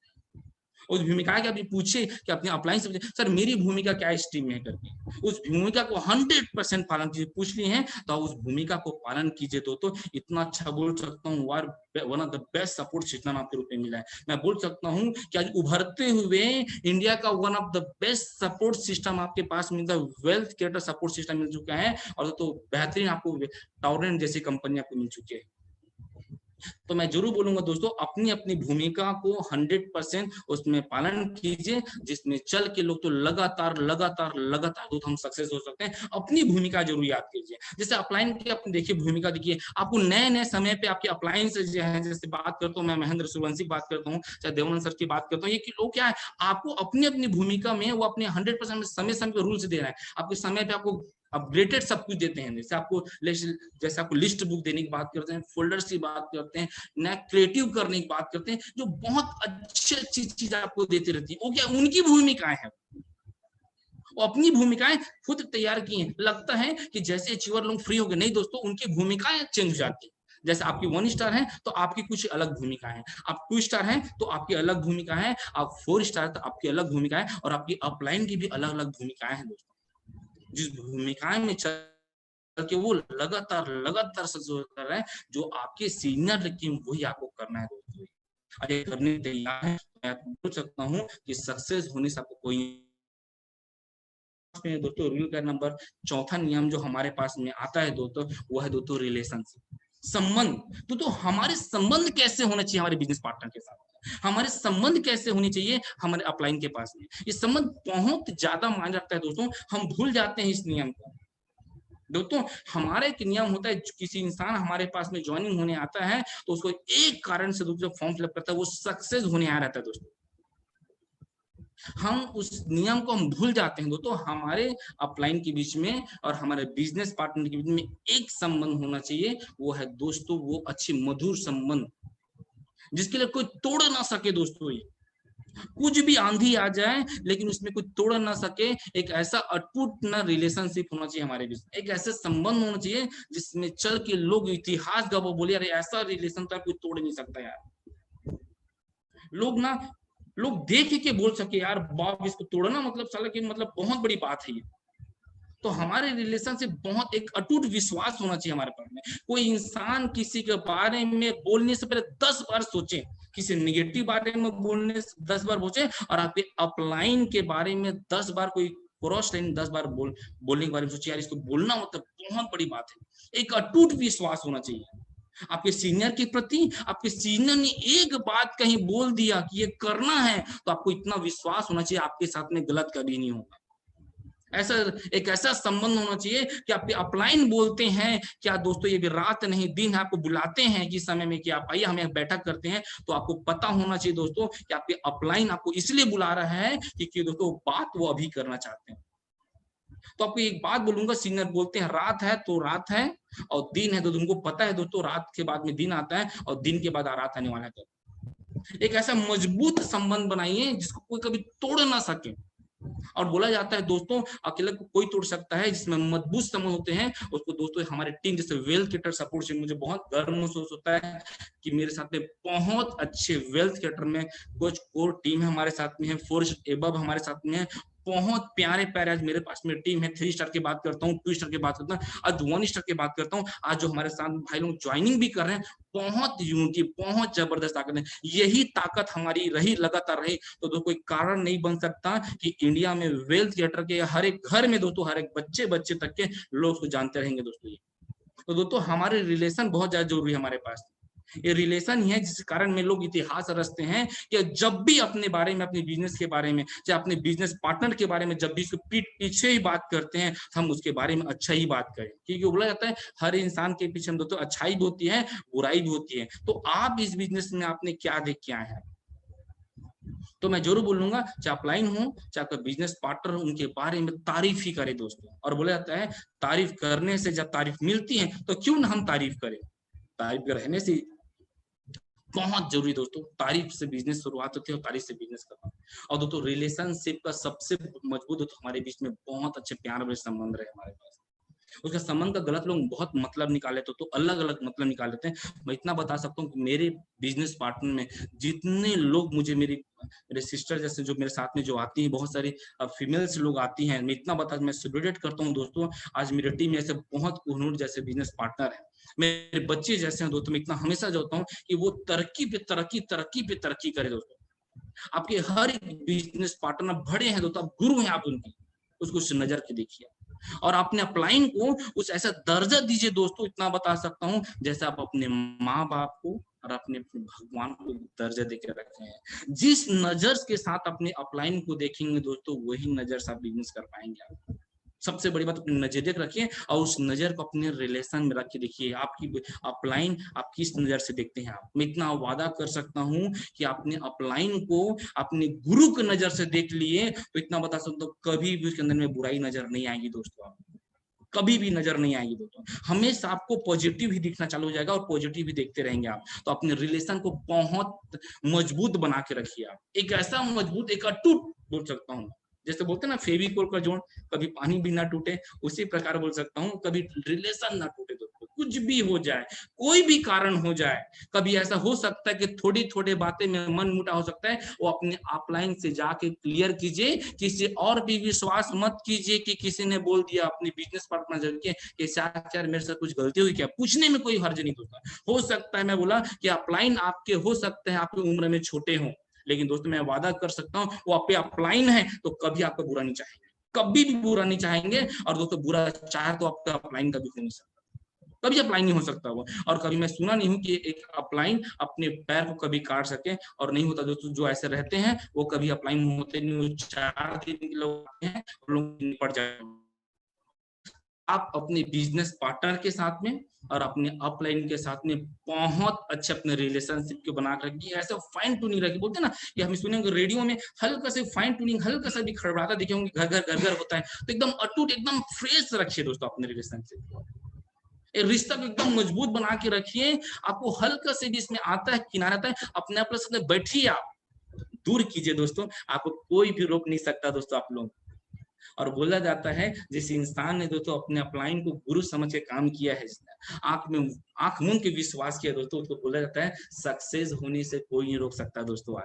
उस भूमिका के अभी पूछे कि अपने अपलाइन से सर मेरी भूमिका क्या स्ट्रीम में है करके, उस भूमिका को 100% पालन कीजिए। पूछ लिए हैं तो उस भूमिका को पालन कीजिए। तो इतना अच्छा बोल सकता हूँ, one of the best support system आपके रूप में मिला है। मैं बोल सकता हूँ कि आज उभरते हुए इंडिया का one of the best support system आपके पास मिलता है, वेल्थ क्रिएटर सपोर्ट सिस्टम मिल चुका है। और तो बेहतरीन आपको टॉरेंट जैसी कंपनी आपको मिल चुकी है। तो मैं जरूर बोलूंगा दोस्तों, अपनी अपनी भूमिका को 100% उसमें पालन कीजिए, जिसमें चल के लोग तो लगातार लगातार लगातार तो हम सक्सेस हो सकते हैं। अपनी भूमिका जरूर याद कीजिए। जैसे अपलाइन की अपनी देखिए भूमिका, देखिए आपको नए नए समय पे आपके अपलाइन से जो है, जैसे बात करता हूँ मैं महेंद्र सूर्यवंशी की बात करता हूँ, चाहे देवानंद सर की बात करता हूँ, ये कि लोग क्या है आपको अपनी अपनी भूमिका में वो अपने 100% समय समय के रूल्स दे रहे हैं। आपके समय पे आपको अपग्रेडेड सब कुछ देते हैं। जैसे आपको लिस्ट बुक देने की बात करते हैं, फोल्डर्स की बात करते हैं, नया क्रिएटिव करने की बात करते हैं, जो बहुत अच्छी अच्छी चीज आपको देती रहती है। वो क्या उनकी भूमिकाएं हैं, वो अपनी भूमिकाएं खुद तैयार की हैं। लगता है कि जैसे अचीवर लोग फ्री हो गए, नहीं दोस्तों, उनकी भूमिकाएं चेंज हो जाती है। जैसे आपकी 1 स्टार है तो आपकी कुछ अलग भूमिका है, आप 2 स्टार है तो आपकी अलग भूमिका है, आप 4 स्टार तो आपकी अलग भूमिका है, और आपकी अपलाइन की भी अलग अलग भूमिकाएं हैं दोस्तों। जिस भूमिकाएं में चल के वो लगातार लगातार कर रहे हैं, जो आपके सीनियर टीम वही आपको करना है दोस्तों। अगर करने तैयार है मैं बोल सकता हूँ कि सक्सेस होने से आपको कोई दोस्तों। रूल का नंबर 4था नियम जो हमारे पास में आता है दोस्तों, वो है दोस्तों रिलेशनशिप, संबंध। तो हमारे संबंध कैसे होना चाहिए हमारे बिजनेस पार्टनर के साथ, हमारे संबंध कैसे होने चाहिए हमारे अपलाइन के पास में। ये संबंध बहुत ज्यादा मायने रखता है दोस्तों। हम भूल जाते हैं इस नियम को दोस्तों। हमारा एक नियम होता है, किसी इंसान हमारे पास में ज्वाइनिंग होने आता है तो उसको एक कारण से दोस्तों फॉर्म फिलअप करता है, वो सक्सेस होने आ रहता है दोस्तों। हम उस नियम को हम भूल जाते हैं दोस्तों। हमारे अपलाइन के बीच में और हमारे बिजनेस पार्टनर के बीच में एक संबंध होना चाहिए, वो है दोस्तों वो अच्छी मधुर संबंध, जिसके लिए कोई तोड़ ना सके दोस्तों। ये कुछ भी आंधी आ जाए लेकिन उसमें कोई तोड़ ना सके, एक ऐसा अटूट ना रिलेशनशिप होना चाहिए हमारे बीच, एक ऐसे संबंध होना चाहिए जिसमें चल के लोग इतिहास गवाह बोले अरे ऐसा रिलेशन तो कोई तोड़ नहीं सकता यार। लोग देख के बोल सके यार बाप इसको तोड़ना मतलब साला की मतलब बहुत बड़ी बात है ये। तो हमारे रिलेशन से बहुत एक अटूट विश्वास होना चाहिए हमारे पास में। कोई इंसान किसी के बारे में बोलने से पहले 10 बार सोचे, किसी नेगेटिव बारे में बोलने से 10 बार सोचे, और आपके अपलाइन के बारे में 10 बार कोई क्रॉस लाइन 10 बार बोलने के बारे में सोचिए यार इसको बोलना मतलब बहुत बड़ी बात है। एक अटूट विश्वास होना चाहिए आपके सीनियर के प्रति। आपके सीनियर ने एक बात कहीं बोल दिया कि ये करना है तो आपको इतना विश्वास होना चाहिए आपके साथ में गलत कभी नहीं होगा। एक ऐसा संबंध होना चाहिए कि आपके अपलाइन बोलते हैं क्या दोस्तों, ये भी रात नहीं दिन है, आपको बुलाते हैं कि समय में कि आप आइए हमें बैठक करते हैं, तो आपको पता होना चाहिए दोस्तों कि आपके अपलाइन आपको इसलिए बुला रहा है कि दोस्तों बात वो अभी करना चाहते हैं। तो आपको एक बात बोलूंगा, सीनियर बोलते हैं रात है तो रात है और दिन है तो तुमको पता है दोस्तों रात के बाद में दिन आता है और दिन के बाद रात आने वाला है। एक ऐसा मजबूत संबंध बनाइए जिसको कोई कभी तोड़ ना सके। और बोला जाता है दोस्तों अकेले को कोई तोड़ सकता है, जिसमें मजबूत संबंध होते हैं उसको दोस्तों हमारे टीम जैसे वेल्थ क्रिएटर सपोर्ट से मुझे बहुत गर्व महसूस होता है कि मेरे साथ में बहुत अच्छे वेल्थ क्रिएटर में कुछ कोर टीम है, हमारे साथ में है 4 एबव हमारे साथ में है, बहुत प्यारे प्यारे आज मेरे पास में टीम है। 3 स्टार की बात करता हूँ, 2 स्टार की बात करता हूँ, आज 1 स्टार की बात करता हूँ। आज जो हमारे साथ भाई लोग ज्वाइनिंग भी कर रहे हैं, बहुत यूनिटी बहुत जबरदस्त ताकत है। यही ताकत हमारी रही लगातार रही तो कोई कारण नहीं बन सकता कि इंडिया में वेल्थ क्रिएटर के हर एक घर में दोस्तों हर एक बच्चे तक के लोग उसको जानते रहेंगे दोस्तों। तो दोस्तों हमारे रिलेशन बहुत ज्यादा जरूरी है हमारे पास। ये रिलेशन ही है जिस कारण में लोग इतिहास रचते हैं कि जब भी अपने बारे में अपने बिजनेस के बारे में चाहे अपने बिजनेस पार्टनर के बारे में जब भी पीठ पीछे ही बात करते हैं हम उसके बारे में अच्छा ही बात करें, क्योंकि बोला जाता है हर इंसान के पीछे दोस्तों अच्छाई भी होती है बुराई भी होती है। तो आप इस बिजनेस में आपने क्या देख के आए हैं, तो मैं जरूर बोलूंगा चाहे अपलाइन हो चाहे आपका बिजनेस पार्टनर हो उनके बारे में तारीफ ही करें दोस्तों। और बोला जाता है तारीफ करने से जब तारीफ मिलती है तो क्यों ना हम तारीफ करें, तारीफ रहने से बहुत जरूरी दोस्तों। तारीफ से बिजनेस शुरुआत होती है और तारीफ से बिजनेस करना। और दोस्तों रिलेशनशिप का सबसे मजबूत दोस्तों हमारे बीच में बहुत अच्छे प्यार भरे संबंध रहे हमारे पास। उसका संबंध का गलत लोग बहुत मतलब निकाल लेते तो अलग अलग मतलब निकाल लेते हैं। मैं इतना बता सकता हूँ कि मेरे बिजनेस पार्टनर में जितने लोग मुझे मेरे सिस्टर जैसे जो मेरे साथ में जो आती है, बहुत सारी फीमेल्स लोग आती हैं, मैं इतना बता मैं सेलिब्रेट करता हूँ दोस्तों। आज मेरी टीम ऐसे बहुत कोहिनूर जैसे बिजनेस पार्टनर है, मेरे बच्चे जैसे हैं दोस्तों। मैं इतना हमेशा चाहता हूँ कि वो तरक्की पे तरक्की तरक्की पे तरक्की करे दोस्तों। आपके हर एक बिजनेस पार्टनर बड़े हैं दोस्तों, आप गुरु हैं आप उनकी, उसको उस नजर के देखिए और अपने अपलाइन को उस ऐसा दर्जा दीजिए दोस्तों। इतना बता सकता हूँ जैसे आप अपने माँ बाप को और अपने भगवान को दर्जा देकर रखे हैं। जिस नजर के साथ अपने अपलाइन को देखेंगे दोस्तों, वही नजर से आप बिजनेस कर पाएंगे। आप सबसे बड़ी बात अपनी नजरिया रखिए और उस नजर को अपने रिलेशन में रख के देखिए आपकी अपलाइन आप किस नजर से देखते हैं। आप मैं इतना वादा कर सकता हूं कि अपने अपलाइन को अपने गुरु की नजर से देख लिए तो इतना बता सकता हूँ कभी भी उसके अंदर में बुराई नजर नहीं आएगी दोस्तों। आप कभी भी नजर नहीं आएगी दोस्तों, हमेशा आपको पॉजिटिव ही दिखना चालू हो जाएगा और पॉजिटिव ही देखते रहेंगे आप। तो अपने रिलेशन को बहुत मजबूत बना के रखिए आप, एक ऐसा मजबूत एक अटूट बोल सकता हूँ, जैसे बोलते हैं ना फेविकोल का जोड़ कभी पानी भी ना टूटे, उसी प्रकार बोल सकता हूँ कभी रिलेशन ना टूटे दोस्तों। कुछ भी हो जाए, कोई भी कारण हो जाए, कभी ऐसा हो सकता है कि थोड़ी थोड़ी बातें में मन मुटा हो सकता है, वो अपने अपलाइन से जाके क्लियर कीजिए। किसी और भी विश्वास मत कीजिए कि किसी ने बोल दिया अपने बिजनेस पार्टनर कि यार मेरे साथ कुछ गलती हुई क्या, पूछने में कोई हर्ज नहीं होता। हो सकता है मैं बोला कि अपलाइन आपके हो सकते हैं आपकी उम्र में छोटे हों, लेकिन दोस्तों मैं वादा कर सकता हूँ वो आप पे अपलाइन है तो कभी आपका बुरा नहीं चाहेंगे, कभी भी बुरा नहीं चाहेंगे। और दोस्तों बुरा चाहे तो आपका अपलाइन कभी हो नहीं सकता, कभी अपलाइन नहीं हो सकता वो। और कभी मैं सुना नहीं हूँ कि एक अपलाइन अपने पैर को कभी काट सके, और नहीं होता दोस्तों। जो ऐसे रहते हैं वो कभी अपलाइन होते नहीं, 4 दिन के लोग हैं लोग निपट जाए। आप अपने बिजनेस पार्टनर के साथ में और अपने अपलाइन के साथ में बहुत अच्छे अपने रिलेशनशिप को बना रखिए। ऐसे फाइन ट्यूनिंग रखिए, बोलते हैं ना कि हम सुनेंगे रेडियो में हल्का से फाइन ट्यूनिंग हल्का सा भी खड़बड़ाता देखे होंगे, घर घर घर घर होता है, तो एकदम अटूट एकदम फ्रेश रखिए दोस्तों अपने रिलेशनशिप को, रिश्ता को एकदम मजबूत बना के रखिए। आपको हल्का से भी इसमें आता है किनारा आता है, अपने आप से बैठिए, आप दूर कीजिए दोस्तों, आपको कोई भी रोक नहीं सकता दोस्तों आप लोग। और बोला जाता है जिस इंसान ने दोस्तों अपने अपलाइन को गुरु समझ के काम किया है, आंख मूंद के विश्वास किया दोस्तों, उसको बोला जाता है सक्सेस होने से कोई नहीं रोक सकता दोस्तों।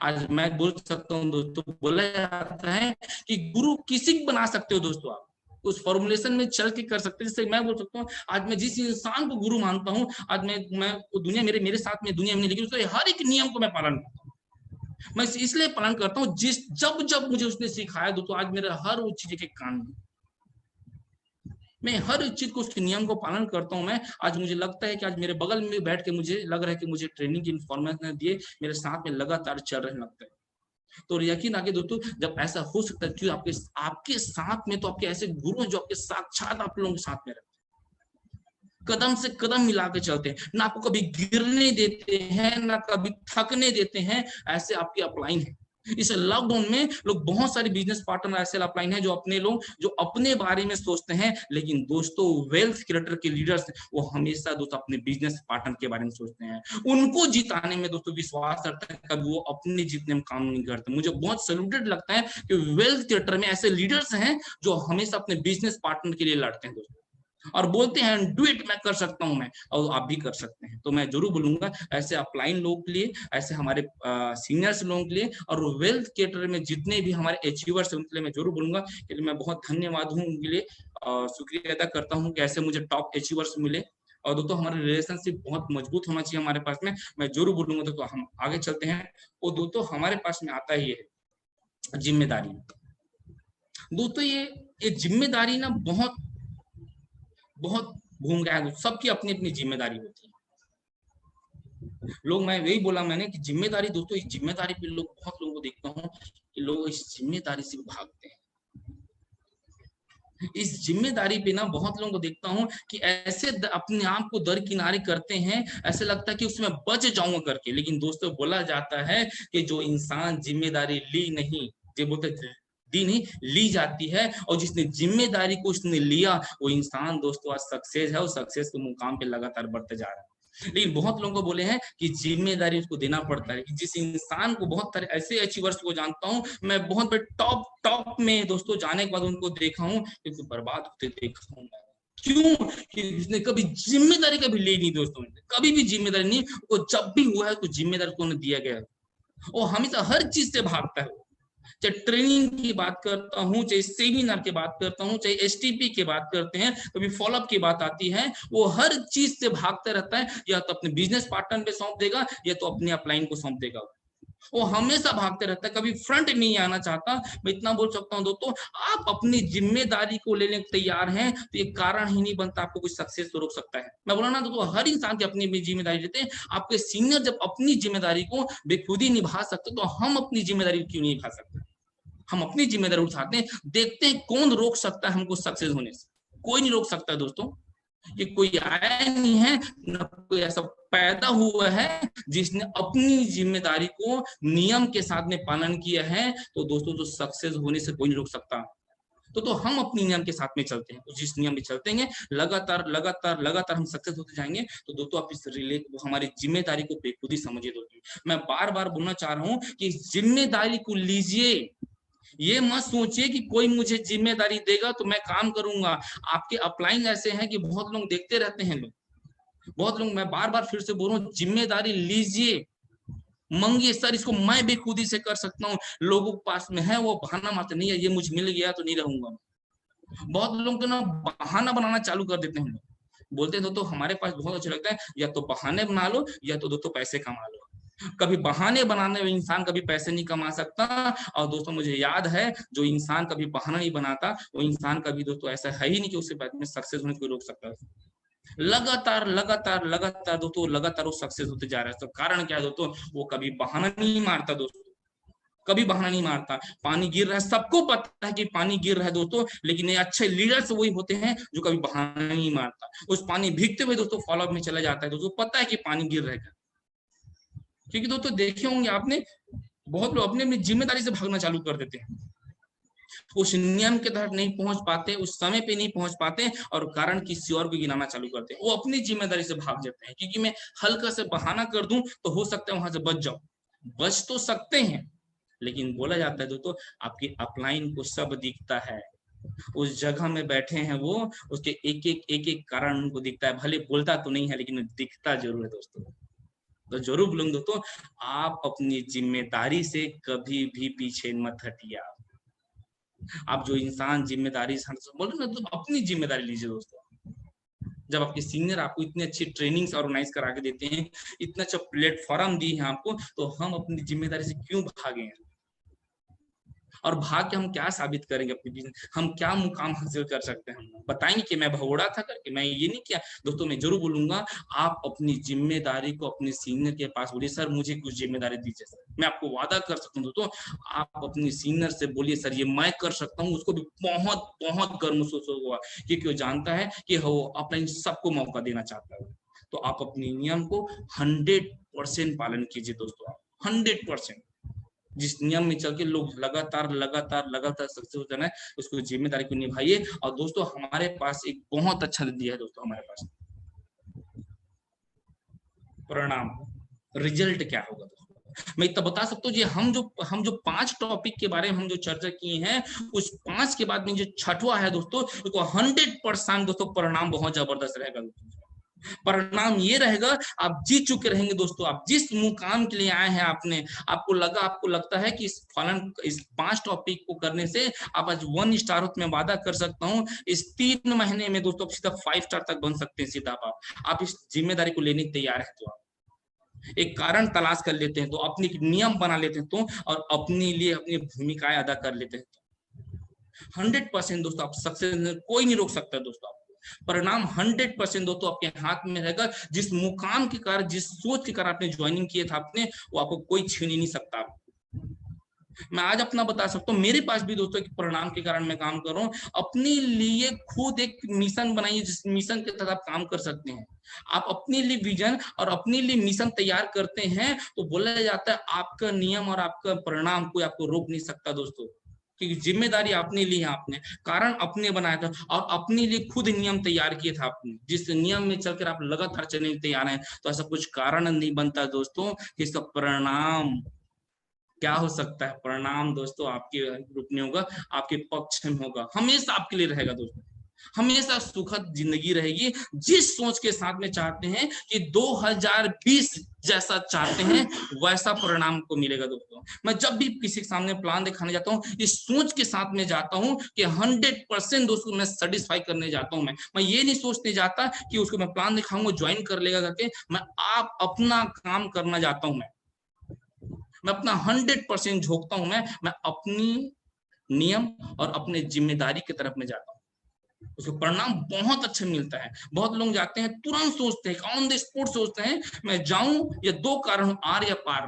आज मैं बोल सकता हूँ दोस्तों, बोला जाता है कि गुरु किसी को बना सकते हो दोस्तों, आप उस फॉर्मुलेशन में चल के कर सकते हैं। जैसे मैं बोल सकता हूँ आज मैं जिस इंसान को गुरु मानता हूँ, आज मैं दुनिया मेरे साथ में दुनिया में, लेकिन उसके हर एक नियम को मैं पालन करता हूँ। मैं इसलिए पालन करता हूँ जब जब मुझे उसने सिखाया दोस्तों, आज मेरा हर वो चीज के कान में, मैं हर चीज को उसके नियम को पालन करता हूँ। मैं आज मुझे लगता है कि आज मेरे बगल में बैठ के मुझे लग रहा है कि मुझे ट्रेनिंग की इन्फॉर्मेशन दिए, मेरे साथ में लगातार चल रहे लगता है। तो यकीन आगे दोस्तों जब ऐसा हो सकता है, क्यों आपके साथ में तो आपके ऐसे गुरु जो आपके साक्षात आप लोगों के साथ में रहते हैं, कदम से कदम मिला के चलते हैं, ना आपको कभी गिरने देते हैं ना कभी थकने देते हैं, ऐसे आपके अपलाइन है। इस लॉकडाउन में लोग बहुत सारे बिजनेस पार्टनर ऐसे अपलाइन है जो अपने बारे में सोचते हैं, लेकिन दोस्तों वेल्थ क्रिएटर के लीडर्स वो हमेशा दोस्तों अपने बिजनेस पार्टनर के बारे में सोचते हैं, उनको जिताने में दोस्तों विश्वास करते हैं, कभी वो अपने जीतने में काम नहीं करते। मुझे बहुत सैल्यूटेड लगता है कि वेल्थ क्रिएटर में ऐसे लीडर्स हैं जो हमेशा अपने बिजनेस पार्टनर के लिए लड़ते हैं दोस्तों, और बोलते हैं डू इट, मैं कर सकता हूं मैं, और आप भी कर सकते हैं। तो मैं जरूर बोलूंगा ऐसे अपलाइन लोगों के लिए, ऐसे हमारे सीनियर्स लोगों के लिए, और वेल्थ क्रिएटर में जितने भी हमारे अचीवर्स हैं उनके लिए मैं जरूर बोलूंगा कि मैं बहुत धन्यवाद हूँ उनके लिए, शुक्रिया अदा करता हूँ कि ऐसे मुझे टॉप अचीवर्स मिले। और दोस्तों हमारे रिलेशनशिप बहुत मजबूत होना चाहिए हमारे पास में, मैं जरूर बोलूंगा। तो हम आगे चलते हैं। वो दोस्तों हमारे पास में आता ही है जिम्मेदारी। दोस्तों ये जिम्मेदारी ना बहुत घूम गया है, सबकी अपनी अपनी जिम्मेदारी होती है। लोग, मैं वही बोला मैंने कि जिम्मेदारी दोस्तों, इस जिम्मेदारी पे लोग बहुत लोगों को देखता हूँ कि लोग इस जिम्मेदारी से भागते हैं। इस जिम्मेदारी पे ना बहुत लोगों को देखता हूँ कि ऐसे अपने आप को दरकिनारे करते हैं, ऐसे लगता है कि उसमें बच जाऊंगा करके। लेकिन दोस्तों बोला जाता है कि जो इंसान जिम्मेदारी ली नहीं, जो बोलते दी नहीं ली जाती है, और जिसने जिम्मेदारी को उसने लिया वो इंसान दोस्तों आज सक्सेस है, और सक्सेस के मुकाम पे लगातार बढ़ते जा रहा है। लेकिन बहुत लोगों को बोले हैं कि जिम्मेदारी उसको देना पड़ता है। कि जिस इंसान को बहुत सारे ऐसे अचीवर्स को जानता हूँ मैं, बहुत बड़े टॉप टॉप में दोस्तों जाने के बाद उनको देखा हूँ क्योंकि बर्बाद होते देखा हूँ। क्यों? कि उसने कभी जिम्मेदारी कभी ली नहीं दोस्तों, कभी भी जिम्मेदारी नहीं। वो जब भी हुआ है तो जिम्मेदारी को दिया गया है। वो हमेशा हर चीज से भागता है। चाहे ट्रेनिंग की बात करता हूँ, चाहे सेमिनार की बात करता हूँ, चाहे एसटीपी की बात करते हैं, कभी फॉलोअप की बात आती है, वो हर चीज से भागता रहता है। या तो अपने बिजनेस पार्टनर पे सौंप देगा या तो अपने अपलाइन को सौंप देगा। वो हमेशा भागते रहता है, कभी फ्रंट नहीं आना चाहता। मैं इतना बोल सकता हूँ दोस्तों, आप अपनी जिम्मेदारी को लेने को तैयार हैं तो ये कारण ही नहीं बनता आपको कुछ सक्सेस तो रोक सकता है। मैं बोला ना दोस्तों, हर इंसान की अपनी अपनी जिम्मेदारी लेते हैं। आपके सीनियर जब अपनी जिम्मेदारी को बेखुदी निभा सकते तो हम अपनी जिम्मेदारी क्यों नहीं निभा सकते? हम अपनी जिम्मेदारी उठाते हैं, देखते हैं कौन रोक सकता है हमको सक्सेस होने से। कोई नहीं रोक सकता दोस्तों। ये कोई आया नहीं है, न कोई ऐसा पैदा हुआ है जिसने अपनी जिम्मेदारी को नियम के साथ में पालन किया है। तो दोस्तों तो सक्सेस होने से कोई नहीं रोक सकता। तो हम अपनी नियम के साथ में चलते हैं, जिस नियम में चलते हैं लगातार लगातार लगातार हम सक्सेस होते जाएंगे। तो दोस्तों आप इस हमारी जिम्मेदारी को बेखुदी समझिए। दोस्तों मैं बार बार बोलना चाह रहा हूँ कि जिम्मेदारी को लीजिए। ये मत सोचिए कि कोई मुझे जिम्मेदारी देगा तो मैं काम करूंगा। आपके अपलाइन ऐसे हैं कि बहुत लोग देखते रहते हैं, बहुत लोग, मैं बार बार फिर से बोल रहा हूँ, जिम्मेदारी लीजिए, मंगिए। सर इसको मैं भी खुद ही से कर सकता हूँ, लोगों के पास में है वो बहाना मारते नहीं है, ये मुझे मिल गया तो नहीं रहूंगा। बहुत लोग तो ना बहाना बनाना चालू कर देते हैं। बोलते हैं दोस्तों हमारे पास बहुत अच्छा लगता है, या तो बहाने बना लो या तो दोस्तों पैसे कमा लो। कभी बहाने बनाने में इंसान कभी पैसे नहीं कमा सकता। और दोस्तों मुझे याद है, जो इंसान कभी बहाना नहीं बनाता वो इंसान कभी दोस्तों ऐसा है ही नहीं कि उससे बाद में सक्सेस होने को रोक सकता है। लगातार लगातार लगातार दोस्तों लगातार वो सक्सेस होते जा रहा है। तो कारण क्या है दोस्तों? वो कभी बहाना नहीं मारता दोस्तों, कभी बहाना नहीं मारता। पानी गिर रहा है, सबको पता है कि पानी गिर रहा है दोस्तों, लेकिन ये अच्छे लीडर्स वही होते हैं जो कभी बहाना नहीं मारता। उस पानी भीगते हुए दोस्तों फॉलोअप में चला जाता है, दोस्तों पता है कि पानी गिर रहेगा। क्योंकि दोस्तों देखे होंगे आपने, बहुत लोग अपनी अपनी जिम्मेदारी से भागना चालू कर देते हैं, उस नियम के तहत नहीं पहुंच पाते, उस समय पे नहीं पहुंच पाते और कारण किसी और को गिनाना चालू करते हैं। वो अपनी जिम्मेदारी से भाग जाते हैं, क्योंकि मैं हल्का से बहाना कर दूं तो हो सकता है वहां से बच जाओ। बच तो सकते हैं, लेकिन बोला जाता है दोस्तों आपकी अपलाइन को सब दिखता है। उस जगह में बैठे हैं वो, उसके एक एक कारण उनको दिखता है। भले बोलता तो नहीं है लेकिन दिखता जरूर है दोस्तों। तो जरूर बोलूंगा दोस्तों, आप अपनी जिम्मेदारी से कभी भी पीछे मत हटिए। आप जो इंसान जिम्मेदारी बोल रहे ना, तो अपनी जिम्मेदारी लीजिए दोस्तों। जब आपके सीनियर आपको इतनी अच्छी ट्रेनिंग्स ऑर्गेनाइज करा के देते हैं, इतना अच्छा प्लेटफॉर्म दी है आपको, तो हम अपनी जिम्मेदारी से क्यों भागे? और भाग के हम क्या साबित करेंगे अपने बिजनेस? हम क्या मुकाम हासिल कर सकते हैं? हम बताएंगे कि मैं भगोड़ा था करके, मैं ये नहीं किया। दोस्तों मैं जरूर बोलूंगा, आप अपनी जिम्मेदारी को अपने सीनियर के पास बोलिए, सर मुझे कुछ जिम्मेदारी दीजिए। सर मैं आपको वादा कर सकता हूँ दोस्तों, आप अपने सीनियर से बोलिए सर ये मैं कर सकता हूँ, उसको भी बहुत बहुत गर्व महसूस होगा, क्योंकि वो जानता है कि वो अपना सबको मौका देना चाहता है। तो आप अपने नियम को 100% पालन कीजिए दोस्तों, आप 100%। जिस नियम में चल के लोग लगातार लगातार लगातार सक्सेस हो जाना है, उसको जिम्मेदारी को निभाइए। और दोस्तों हमारे पास एक बहुत अच्छा दिया है दोस्तों, हमारे पास परिणाम, रिजल्ट क्या होगा दोस्तों। मैं इतना बता सकता हूँ, जी हम जो 5 टॉपिक के बारे में हम जो चर्चा किए हैं, उस 5 के बाद में जो छठवां है दोस्तों, तो 100% दोस्तों परिणाम बहुत जबरदस्त रहेगा दोस्तों। परिणाम ये रहेगा, आप जीत चुके रहेंगे दोस्तों। आप जिस मुकाम के लिए आए हैं, आपको लगता है कि इस 5 टॉपिक को करने से आप आज 1 स्टार हो। मैं वादा कर सकता हूँ इस 3 महीने में दोस्तों सीधा 5 स्टार तक बन सकते हैं सीधा। आप इस जिम्मेदारी को लेने के तैयार है तो आप एक कारण तलाश कर लेते हैं, तो अपनी नियम बना लेते हैं तो, और अपने लिए अपनी भूमिकाएं अदा कर लेते हैं तो 100% दोस्तों आप सक्सेस, कोई नहीं रोक सकता दोस्तों। परिणाम 100% दोस्तों आपके हाथ में रहेगा। जिस मुकाम के कारण, जिस सोच के कारण आपने ज्वाइनिंग किया था आपने, वो आपको कोई छीन ही नहीं सकता। मैं आज अपना बता सकता हूँ, मेरे पास भी दोस्तों एक परिणाम के कारण मैं काम कर रहा हूँ। अपने लिए खुद एक मिशन बनाइए, जिस मिशन के तहत आप काम कर सकते हैं। आप अपने लिए विजन और अपने लिए मिशन तैयार करते हैं तो बोला जाता है आपका नियम और आपका परिणाम कोई आपको रोक नहीं सकता दोस्तों। क्योंकि जिम्मेदारी अपने ली है, आपने कारण अपने बनाया था और अपने लिए खुद नियम तैयार किए थे आपने, जिस नियम में चलकर आप लगातार चलने तैयार हैं। तो ऐसा कुछ कारण नहीं बनता दोस्तों, इसका परिणाम क्या हो सकता है। परिणाम दोस्तों आपके ग्रुप में होगा, आपके पक्ष में होगा, हमेशा आपके लिए रहेगा दोस्तों, हमेशा सुखद जिंदगी रहेगी। जिस सोच के साथ में चाहते हैं कि 2020 जैसा चाहते हैं वैसा परिणाम को मिलेगा दोस्तों। मैं जब भी किसी के सामने प्लान दिखाने जाता हूँ इस सोच के साथ में जाता हूँ कि 100% दोस्तों मैं सेटिस्फाई करने जाता हूँ। मैं ये नहीं सोचने जाता कि उसको मैं प्लान दिखाऊंगा ज्वाइन कर लेगा करके, मैं आप अपना काम करना जाता हूँ। मैं अपना 100% झोंकता हूँ। मैं अपनी नियम और अपने जिम्मेदारी की तरफ में जाता हूँ, उसको परिणाम बहुत अच्छा मिलता है। बहुत लोग जाते हैं तुरंत सोचते हैं, ऑन द स्पॉट सोचते हैं मैं जाऊं या दो कारण आर या पार।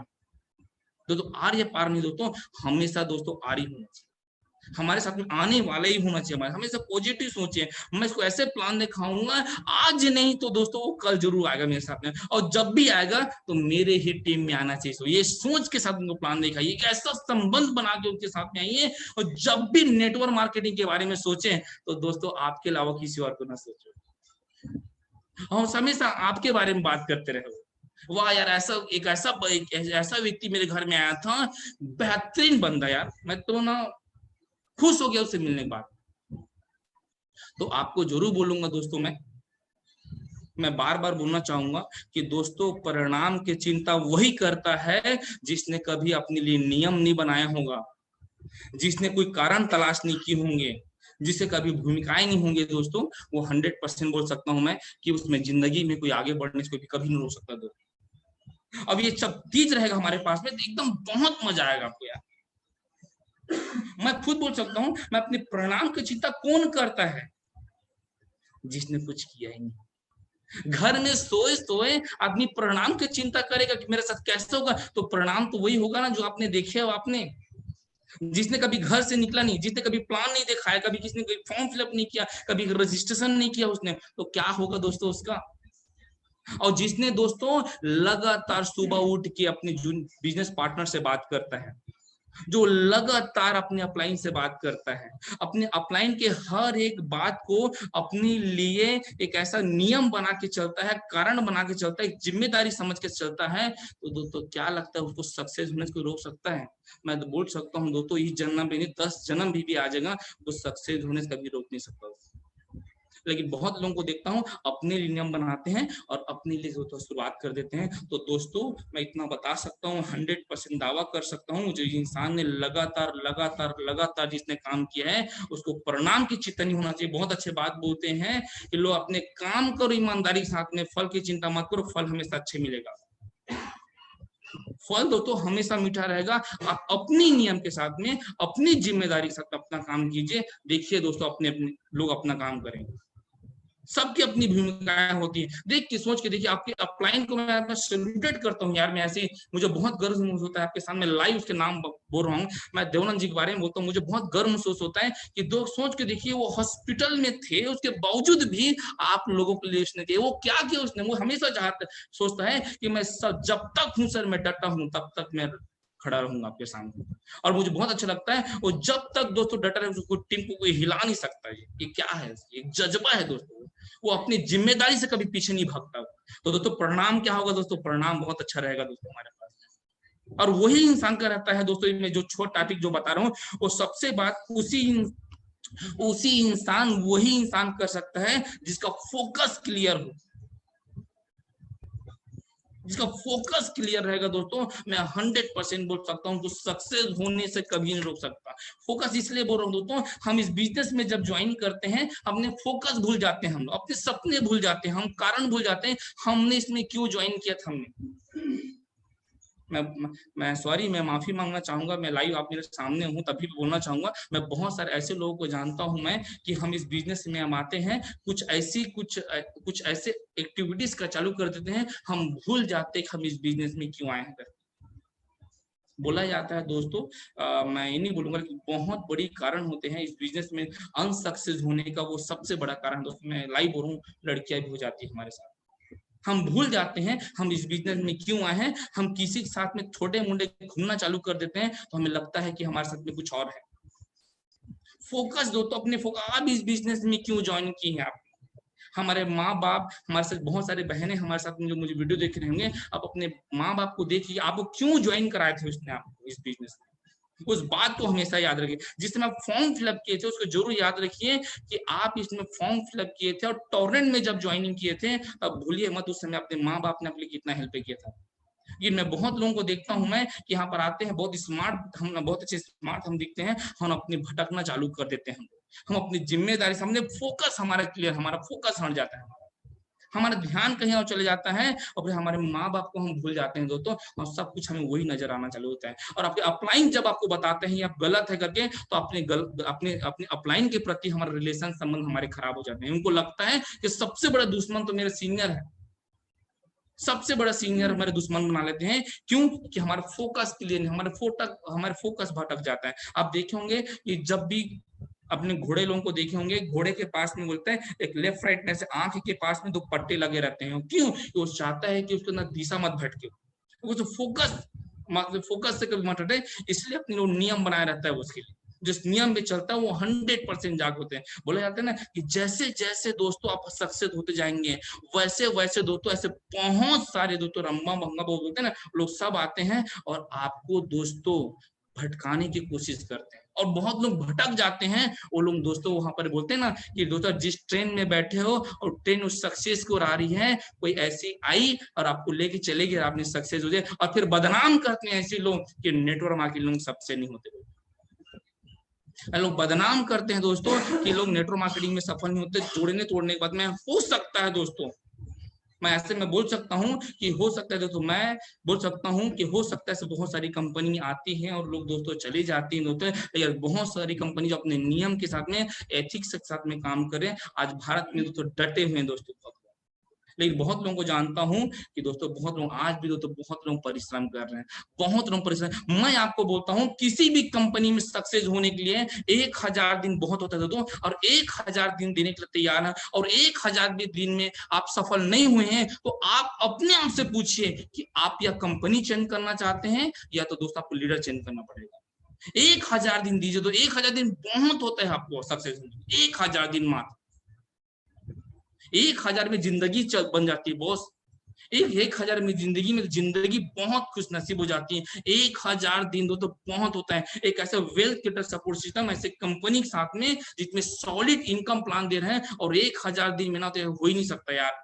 दोस्तों आर या पार नहीं दोस्तों, हमेशा दोस्तों आर ही होना चाहिए, हमारे साथ में आने वाला ही होना चाहिए। हमारे हमेशा पॉजिटिव सोचिए, मैं इसको ऐसे प्लान दिखाऊंगा आज नहीं तो दोस्तों वो कल जरूर आएगा मेरे साथ में, और जब भी आएगा तो मेरे ही टीम में आना चाहिए। तो ये सोच के साथ उनको प्लान दिखाइए, एक ऐसा संबंध बना के उनके साथ में आइए। और जब भी नेटवर्क मार्केटिंग के बारे में सोचें तो दोस्तों आपके अलावा किसी और को ना सोचो, हम हमेशा आपके बारे में बात करते रहे। वाह यार एक ऐसा व्यक्ति मेरे घर में आया था, बेहतरीन बंदा यार, मैं तो ना खुश हो गया उससे मिलने के बाद। तो आपको जरूर बोलूंगा दोस्तों, मैं बार बार बोलना चाहूंगा कि दोस्तों परिणाम की चिंता वही करता है जिसने कभी अपने लिए नियम नहीं बनाया होगा, जिसने कोई कारण तलाश नहीं किए होंगे, जिसे कभी भूमिकाएं नहीं होंगे दोस्तों। वो 100% बोल सकता हूं मैं कि उसमें जिंदगी में कोई आगे बढ़ने से कोई कभी नहीं रोक सकता दोस्तों। अब ये सब चीज रहेगा हमारे पास में तो एकदम बहुत मजा आएगा आपको यार। मैं खुद बोल सकता हूँ, मैं अपने परिणाम की चिंता कौन करता है, जिसने कुछ किया ही नहीं। घर में सोए सोए आदमी परिणाम की चिंता करेगा कि मेरे साथ कैसे होगा, तो परिणाम तो वही होगा ना जो आपने देखे हो। आपने जिसने कभी घर से निकला नहीं, जिसने कभी प्लान नहीं दिखाया, कभी किसी ने कोई फॉर्म फिलअप नहीं किया, कभी रजिस्ट्रेशन नहीं किया उसने, तो क्या होगा दोस्तों उसका। और जिसने दोस्तों लगातार सुबह उठ के अपने बिजनेस पार्टनर से बात करता है, जो लगातार अपने अपलाइन से बात करता है, अपने अपलाइन के हर एक बात को अपने लिए एक ऐसा नियम बना के चलता है, कारण बना के चलता है, जिम्मेदारी समझ के चलता है, तो दोस्तों क्या लगता है उसको सक्सेस होने से कोई रोक सकता है। मैं तो बोल सकता हूँ दोस्तों इस जन्म में नहीं 10 जन्म भी आ जाएगा वो सक्सेस होने से कभी रोक नहीं सकता। लेकिन बहुत लोगों को देखता हूँ अपने लिए नियम बनाते हैं और अपने लिए तो शुरुआत कर देते हैं। तो दोस्तों मैं इतना बता सकता हूँ, 100% दावा कर सकता हूँ, जो इंसान ने लगातार लगातार लगातार जिसने काम किया है उसको परिणाम की चिंता नहीं होना चाहिए। बहुत अच्छे बात बोलते हैं कि लोग अपने काम करो ईमानदारी के साथ में, फल की चिंता मत करो, फल हमेशा अच्छे मिलेगा। फल दोस्तों हमेशा मीठा रहेगा। आप अपनी नियम के साथ में, अपनी जिम्मेदारी के साथ अपना काम कीजिए, देखिए दोस्तों अपने अपने लोग अपना काम करेंगे। सबकी अपनी भूमिकाएं होती है। देख के सोच के देखिए, आपके अपलाइन को मैं सैल्यूटेट करता हूँ यार। मैं ऐसे मुझे बहुत गर्व महसूस होता है आपके सामने लाइव उसके नाम बोल रहा हूँ। मैं देवानंद जी के बारे में बोलता हूँ, मुझे बहुत गर्व महसूस होता है कि दो सोच के देखिए वो हॉस्पिटल में थे, उसके बावजूद भी आप लोगों के लिए उसने किया। वो क्या किया उसने, वो हमेशा सोचता है कि मैं जब तक हूँ सर मैं डटा हूँ तब तक मैं खड़ा रहूंगा आपके सामने। और मुझे बहुत अच्छा लगता है वो जब तक दोस्तों डटा रहे उसको टीम को कोई हिला नहीं सकता है। ये क्या है, एक जज्बा है दोस्तों, वो अपनी जिम्मेदारी से कभी पीछे नहीं भागता। तो दोस्तों परिणाम क्या होगा दोस्तों, परिणाम बहुत अच्छा रहेगा दोस्तों हमारे पास। और वही इंसान का रहता है दोस्तों, मैं जो छोटा टॉपिक जो बता रहा हूँ वो सबसे बात उसी इंसान वही इंसान कर सकता है जिसका फोकस क्लियर हो, जिसका फोकस क्लियर रहेगा दोस्तों। मैं 100% बोल सकता हूँ तो सक्सेस होने से कभी नहीं रोक सकता। फोकस इसलिए बोल रहा हूँ दोस्तों, हम इस बिजनेस में जब ज्वाइन करते हैं अपने फोकस भूल जाते हैं, हम अपने सपने भूल जाते हैं, हम कारण भूल जाते हैं हमने इसमें क्यों ज्वाइन किया था। हमने मैं सॉरी, मैं माफी मांगना चाहूंगा, मैं लाइव आप मेरे सामने हूं तभी बोलना चाहूंगा। मैं बहुत सारे ऐसे लोगों को जानता हूं मैं कि हम इस बिजनेस में हम आते हैं, कुछ ऐसे एक्टिविटीज का चालू कर देते हैं, हम भूल जाते हैं हम इस बिजनेस में क्यों आए हैं। बोला जाता है दोस्तों, मैं ये नहीं बोलूंगा कि बहुत बड़ी कारण होते हैं इस बिजनेस में अनसक्सेस होने का, वो सबसे बड़ा कारण दोस्तों मैं लाइव बोल रहा हूँ, लड़कियां भी हो जाती है हमारे साथ। हम भूल जाते हैं हम इस बिजनेस में क्यों आए हैं। हम किसी के साथ में छोटे मुंडे घूमना चालू कर देते हैं तो हमें लगता है कि हमारे साथ में कुछ और है। फोकस दोस्तों, अपने फोकस। आप इस बिजनेस में क्यों ज्वाइन की है? आप, हमारे माँ बाप, हमारे साथ बहुत सारे बहनें हमारे साथ जो मुझे वीडियो देख रहे होंगे, आप अपने माँ बाप को देखिए, आपको क्यों ज्वाइन कराए थे उसने आपको इस बिजनेस में। उस बात को हमेशा याद रखिए। जिस समय आप फॉर्म फिलअप किए थे उसको जरूर याद रखिए कि आप इसमें फॉर्म फिलअप किए थे और टॉरेंट में जब ज्वाइनिंग किए थे तब भूलिए मत उस समय अपने माँ बाप ने आपके लिए कितना हेल्प किया था। ये मैं बहुत लोगों को देखता हूं मैं कि यहाँ पर आते हैं बहुत स्मार्ट, हम बहुत अच्छे स्मार्ट हम दिखते हैं, हम अपनी भटकना चालू कर देते हैं। हम अपनी जिम्मेदारी सामने, फोकस हमारा क्लियर, हमारा फोकस हट जाता है, हमारा ध्यान कहीं और चले जाता है और फिर हमारे माँ बाप को हम भूल जाते हैं दोस्तों, और सब कुछ हमें वही नजर आना चालू होता है। और आपके अपलाइन जब आपको बताते हैं आप गलत है करके, तो अपने अपलाइन के प्रति हमारा रिलेशन, संबंध हमारे खराब हो जाते हैं। उनको लगता है कि सबसे बड़ा दुश्मन तो मेरे सीनियर है, सबसे बड़ा सीनियर हमारे दुश्मन बना लेते हैं। क्यों? कि हमारा फोकस क्लियर नहीं, हमारे फोकस भटक जाता है। आप देखे होंगे कि जब भी अपने घोड़े लोगों को देखे होंगे, घोड़े के पास में बोलते हैं एक लेफ्ट राइट में से आंख के पास में 2 पट्टे लगे रहते हैं। क्यों? वो चाहता है कि उसके अंदर दिशा मत भटके, वो तो फोकस से कभी मत हटे, इसलिए अपने लोग नियम बनाए रहता है उसके लिए। जिस नियम में चलता है वो 100% जाग होते हैं। बोला जाता है ना कि जैसे जैसे दोस्तों आप सक्सेस होते जाएंगे, वैसे वैसे दोस्तों ऐसे बहुत सारे दोस्तों रंबा भंगा बोलते हैं ना, लोग सब आते हैं और आपको दोस्तों भटकाने की कोशिश करते हैं। और बहुत लोग भटक जाते हैं, वो लोग दोस्तों वहां पर बोलते हैं ना कि दोस्तों जिस ट्रेन में बैठे हो और ट्रेन उस सक्सेस को आ रही है, कोई ऐसी आई और आपको लेके चलेगी, आपने सक्सेस हो जाए, और फिर बदनाम करते हैं ऐसे लोग कि नेटवर्क मार्केटिंग लोग सबसे नहीं होते। लोग बदनाम करते हैं दोस्तों कि लोग नेटवर्क मार्केटिंग में सफल नहीं होते, तोड़ने के बाद में। हो सकता है दोस्तों, मैं ऐसे में बोल सकता हूं कि हो सकता है दोस्तों, मैं बोल सकता हूं कि हो सकता है बहुत सारी कंपनी आती हैं और लोग दोस्तों चली जाती हैं दोस्तों, लेकिन बहुत सारी कंपनी जो अपने नियम के साथ में, एथिक्स के साथ में काम करें, आज भारत में दोस्तों डटे हुए हैं दोस्तों। लेकिन बहुत लोगों को जानता हूं कि दोस्तों बहुत लोग आज भी दोस्तों बहुत लोग परिश्रम कर रहे हैं, बहुत लोग परिश्रम। मैं आपको बोलता हूं किसी भी कंपनी में सक्सेस होने के लिए 1000 दिन बहुत होता है दोस्तों, और 1000 दिन देने के लिए तैयार है, और 1000 दिन में आप सफल नहीं हुए हैं तो आप अपने आप से पूछिए कि आप या कंपनी चेंज करना चाहते हैं या तो दोस्तों आपको लीडर चेंज करना पड़ेगा। 1000 दिन दीजिए, तो 1000 दिन बहुत होता है आपको सक्सेस होने, 1000 दिन मात्र। 1000 में जिंदगी बन जाती है बॉस। 1000 में जिंदगी बहुत खुश नसीब हो जाती है। 1000 दिन तो बहुत होता है। एक ऐसा वेल्थ क्रिएटर सपोर्ट सिस्टम, ऐसे कंपनी के साथ में जिसमें सॉलिड इनकम प्लान दे रहे हैं, और 1000 दिन में ना तो हो ही नहीं सकता यार।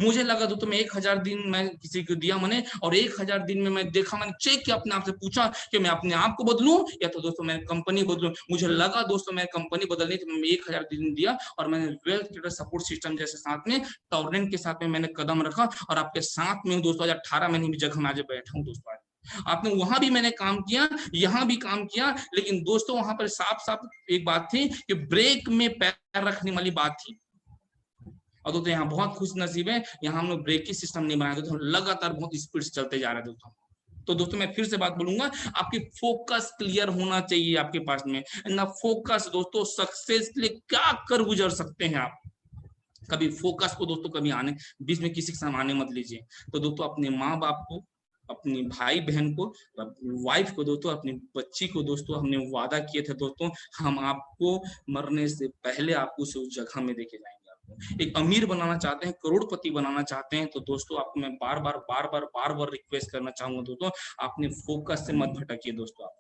मुझे लगा तो मैं 1000 दिन मैं किसी को दिया मैंने, और 1000 दिन में मैं देखा, मैंने चेक किया, अपने आप से पूछा कि मैं अपने आप को बदलूं या तो दोस्तों मैं कंपनी बदलूं। मुझे लगा दोस्तों मैं कंपनी बदलनी, तो मैं 1000 दिन दिया और मैंने वेल्थ क्रिएटर सपोर्ट सिस्टम जैसे साथ में टॉरेंट के साथ में मैंने कदम रखा, और आपके साथ में दोस्तों 2018 महीने की जगह में आज बैठा हूँ दोस्तों। आपने वहां भी मैंने काम किया, यहाँ भी काम किया, लेकिन दोस्तों वहां पर साफ साफ एक बात थी कि ब्रेक में पैर रखने वाली बात थी। और दोस्तों यहाँ बहुत खुश नसीब है, यहाँ हम लोग ब्रेक की सिस्टम नहीं बनाए थे, लगातार बहुत स्पीड से चलते जा रहे थे दोस्तों। तो दोस्तों मैं फिर से बात बोलूंगा, आपकी फोकस क्लियर होना चाहिए आपके पास में ना। फोकस दोस्तों सक्सेस के लिए क्या कर गुजर सकते हैं आप। कभी फोकस को दोस्तों कभी आने बीच में किसी के सामने आने मत लीजिए। तो दोस्तों अपने माँ बाप को, अपनी भाई बहन को, अपनी वाइफ को दोस्तों, अपनी बच्ची को दोस्तों, हमने वादा किए थे दोस्तों, हम आपको मरने से पहले आपको उस जगह में देके जाएंगे। एक अमीर बनाना चाहते हैं, करोड़पति बनाना चाहते हैं, तो दोस्तों आपको मैं बार बार रिक्वेस्ट करना चाहूंगा दोस्तों, आपने फोकस से मत भटकिए दोस्तों। आप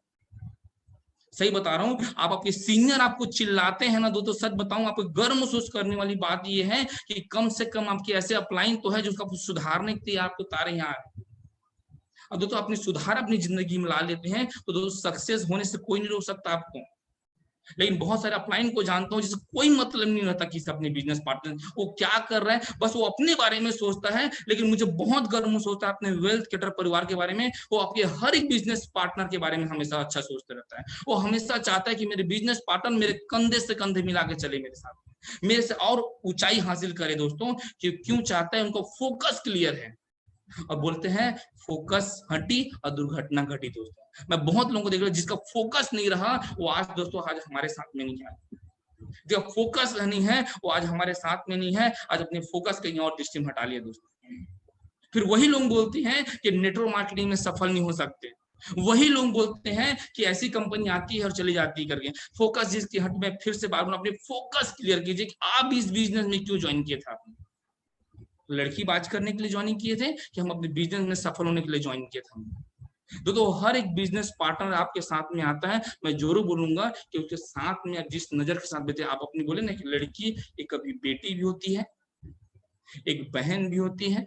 सही बता रहा हूं, आप आपके सीनियर आपको चिल्लाते हैं ना दोस्तों, सच बताऊं आपको गर्व महसूस करने वाली बात यह है कि कम से कम आपके ऐसे अपलाइन तो है जो उसका सुधारने के लिए आपको तारे यहाँ। अब दोस्तों अपने सुधार अपनी जिंदगी में ला लेते हैं तो दोस्तों सक्सेस होने से कोई नहीं रोक सकता आपको। लेकिन बहुत सारे अपलाइन को जानता हूँ जिसे कोई मतलब नहीं रहता किसी अपने बिजनेस पार्टनर वो क्या कर रहा है, बस वो अपने बारे में सोचता है। लेकिन मुझे बहुत गर्व महसूस होता है अपने वेल्थ क्रिएटर परिवार के बारे में, वो आपके हर एक बिजनेस पार्टनर के बारे में हमेशा अच्छा सोचते रहता है। वो हमेशा चाहता है कि मेरे बिजनेस पार्टनर मेरे कंधे से कंधे मिला के चले मेरे साथ, मेरे से और ऊंचाई हासिल करे दोस्तों। क्यों चाहता है? उनको फोकस क्लियर है, और बोलते हैं फोकस हटी और दुर्घटना घटी दोस्तों। मैं बहुत लोगों को देख रहा हूं जिसका फोकस नहीं रहा वो आज दोस्तों आज हमारे साथ में नहीं है। जो फोकस नहीं है वो आज हमारे साथ में नहीं है, आज अपने फोकस कहीं और दृष्टि में हटा लिया दोस्तों। फिर वही लोग बोलते हैं कि नेटवर्क मार्केटिंग में सफल नहीं हो सकते। वही लोग बोलते हैं कि ऐसी कंपनी आती है और चली जाती है करके। फोकस जिसकी हट में फिर से बार बार अपने फोकस क्लियर कीजिए कि आप इस बिजनेस में क्यों ज्वाइन किए थे। आपने लड़की बाज करने के लिए ज्वाइन किए थे कि हम अपने बिजनेस में सफल होने के लिए ज्वाइन किए थे। तो हर एक बिजनेस पार्टनर आपके साथ में आता है, मैं जरूर बोलूंगा कि उसके साथ में जिस नजर के साथ बैठे, आप अपनी बोले ना कि लड़की एक कभी बेटी भी होती है, एक बहन भी होती है,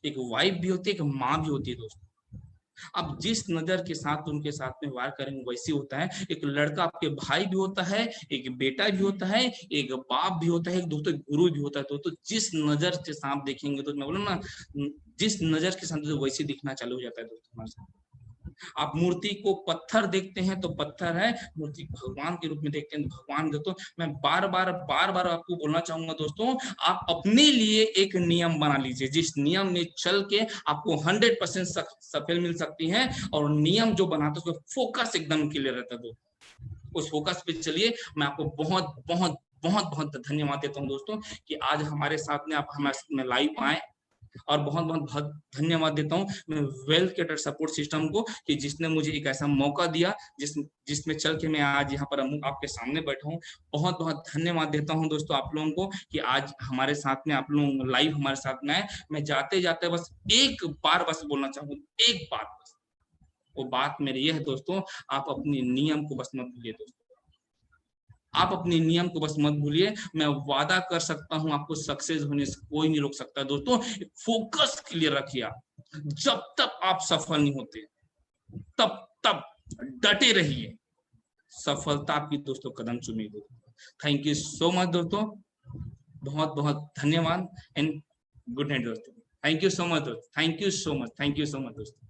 एक वाइफ भी होती है, एक माँ भी होती है दोस्तों। आप जिस नजर के साथ उनके साथ में वार करेंगे वैसे होता है। एक लड़का आपके भाई भी होता है, एक बेटा भी होता है, एक बाप भी होता है, एक दोस्तों गुरु भी होता है। तो जिस नजर से सांप देखेंगे, तो मैं बोलूँ ना, जिस नजर के साथ वैसे दिखना चालू हो जाता है दोस्तों हमारे साथ। आप मूर्ति को पत्थर देखते हैं तो पत्थर है, मूर्ति भगवान के रूप में देखते हैं तो भगवान। दोस्तों मैं बार बार आपको बोलना चाहूंगा दोस्तों, आप अपने लिए एक नियम बना लीजिए, जिस नियम में चल के आपको 100% सफल मिल सकती है। और नियम जो बनाते हैं उसमें फोकस एकदम क्लियर रहता है। उस फोकस पे चलिए। मैं आपको बहुत बहुत बहुत बहुत धन्यवाद देता हूँ दोस्तों कि आज हमारे साथ में आप हमारे लाइव आए। और बहुत बहुत धन्यवाद देता हूँ मैं वेल्थ क्रिएटर सपोर्ट सिस्टम को कि जिसने मुझे एक ऐसा मौका दिया जिसमें चल के मैं आज यहाँ पर आपके सामने बैठा हूँ। बहुत बहुत धन्यवाद देता हूँ दोस्तों आप लोगों को कि आज हमारे साथ में आप लोग लाइव हमारे साथ में आए। मैं जाते जाते बस एक बार बस बोलना चाहूँ, एक बात बस, वो बात मेरी ये है दोस्तों, आप अपने नियम को बस मत भूलिए दोस्तों। आप अपने नियम को बस मत भूलिए। मैं वादा कर सकता हूं आपको सक्सेस होने से कोई नहीं रोक सकता दोस्तों। फोकस क्लियर रखिए। जब तक आप सफल नहीं होते तब तक डटे रहिए। सफलता आपकी दोस्तों कदम चूमेगी। थैंक यू सो मच दोस्तों, बहुत बहुत धन्यवाद एंड गुड नाइट दोस्तों। थैंक यू सो मच दोस्तों, thank you so much, thank you so much दोस्तों।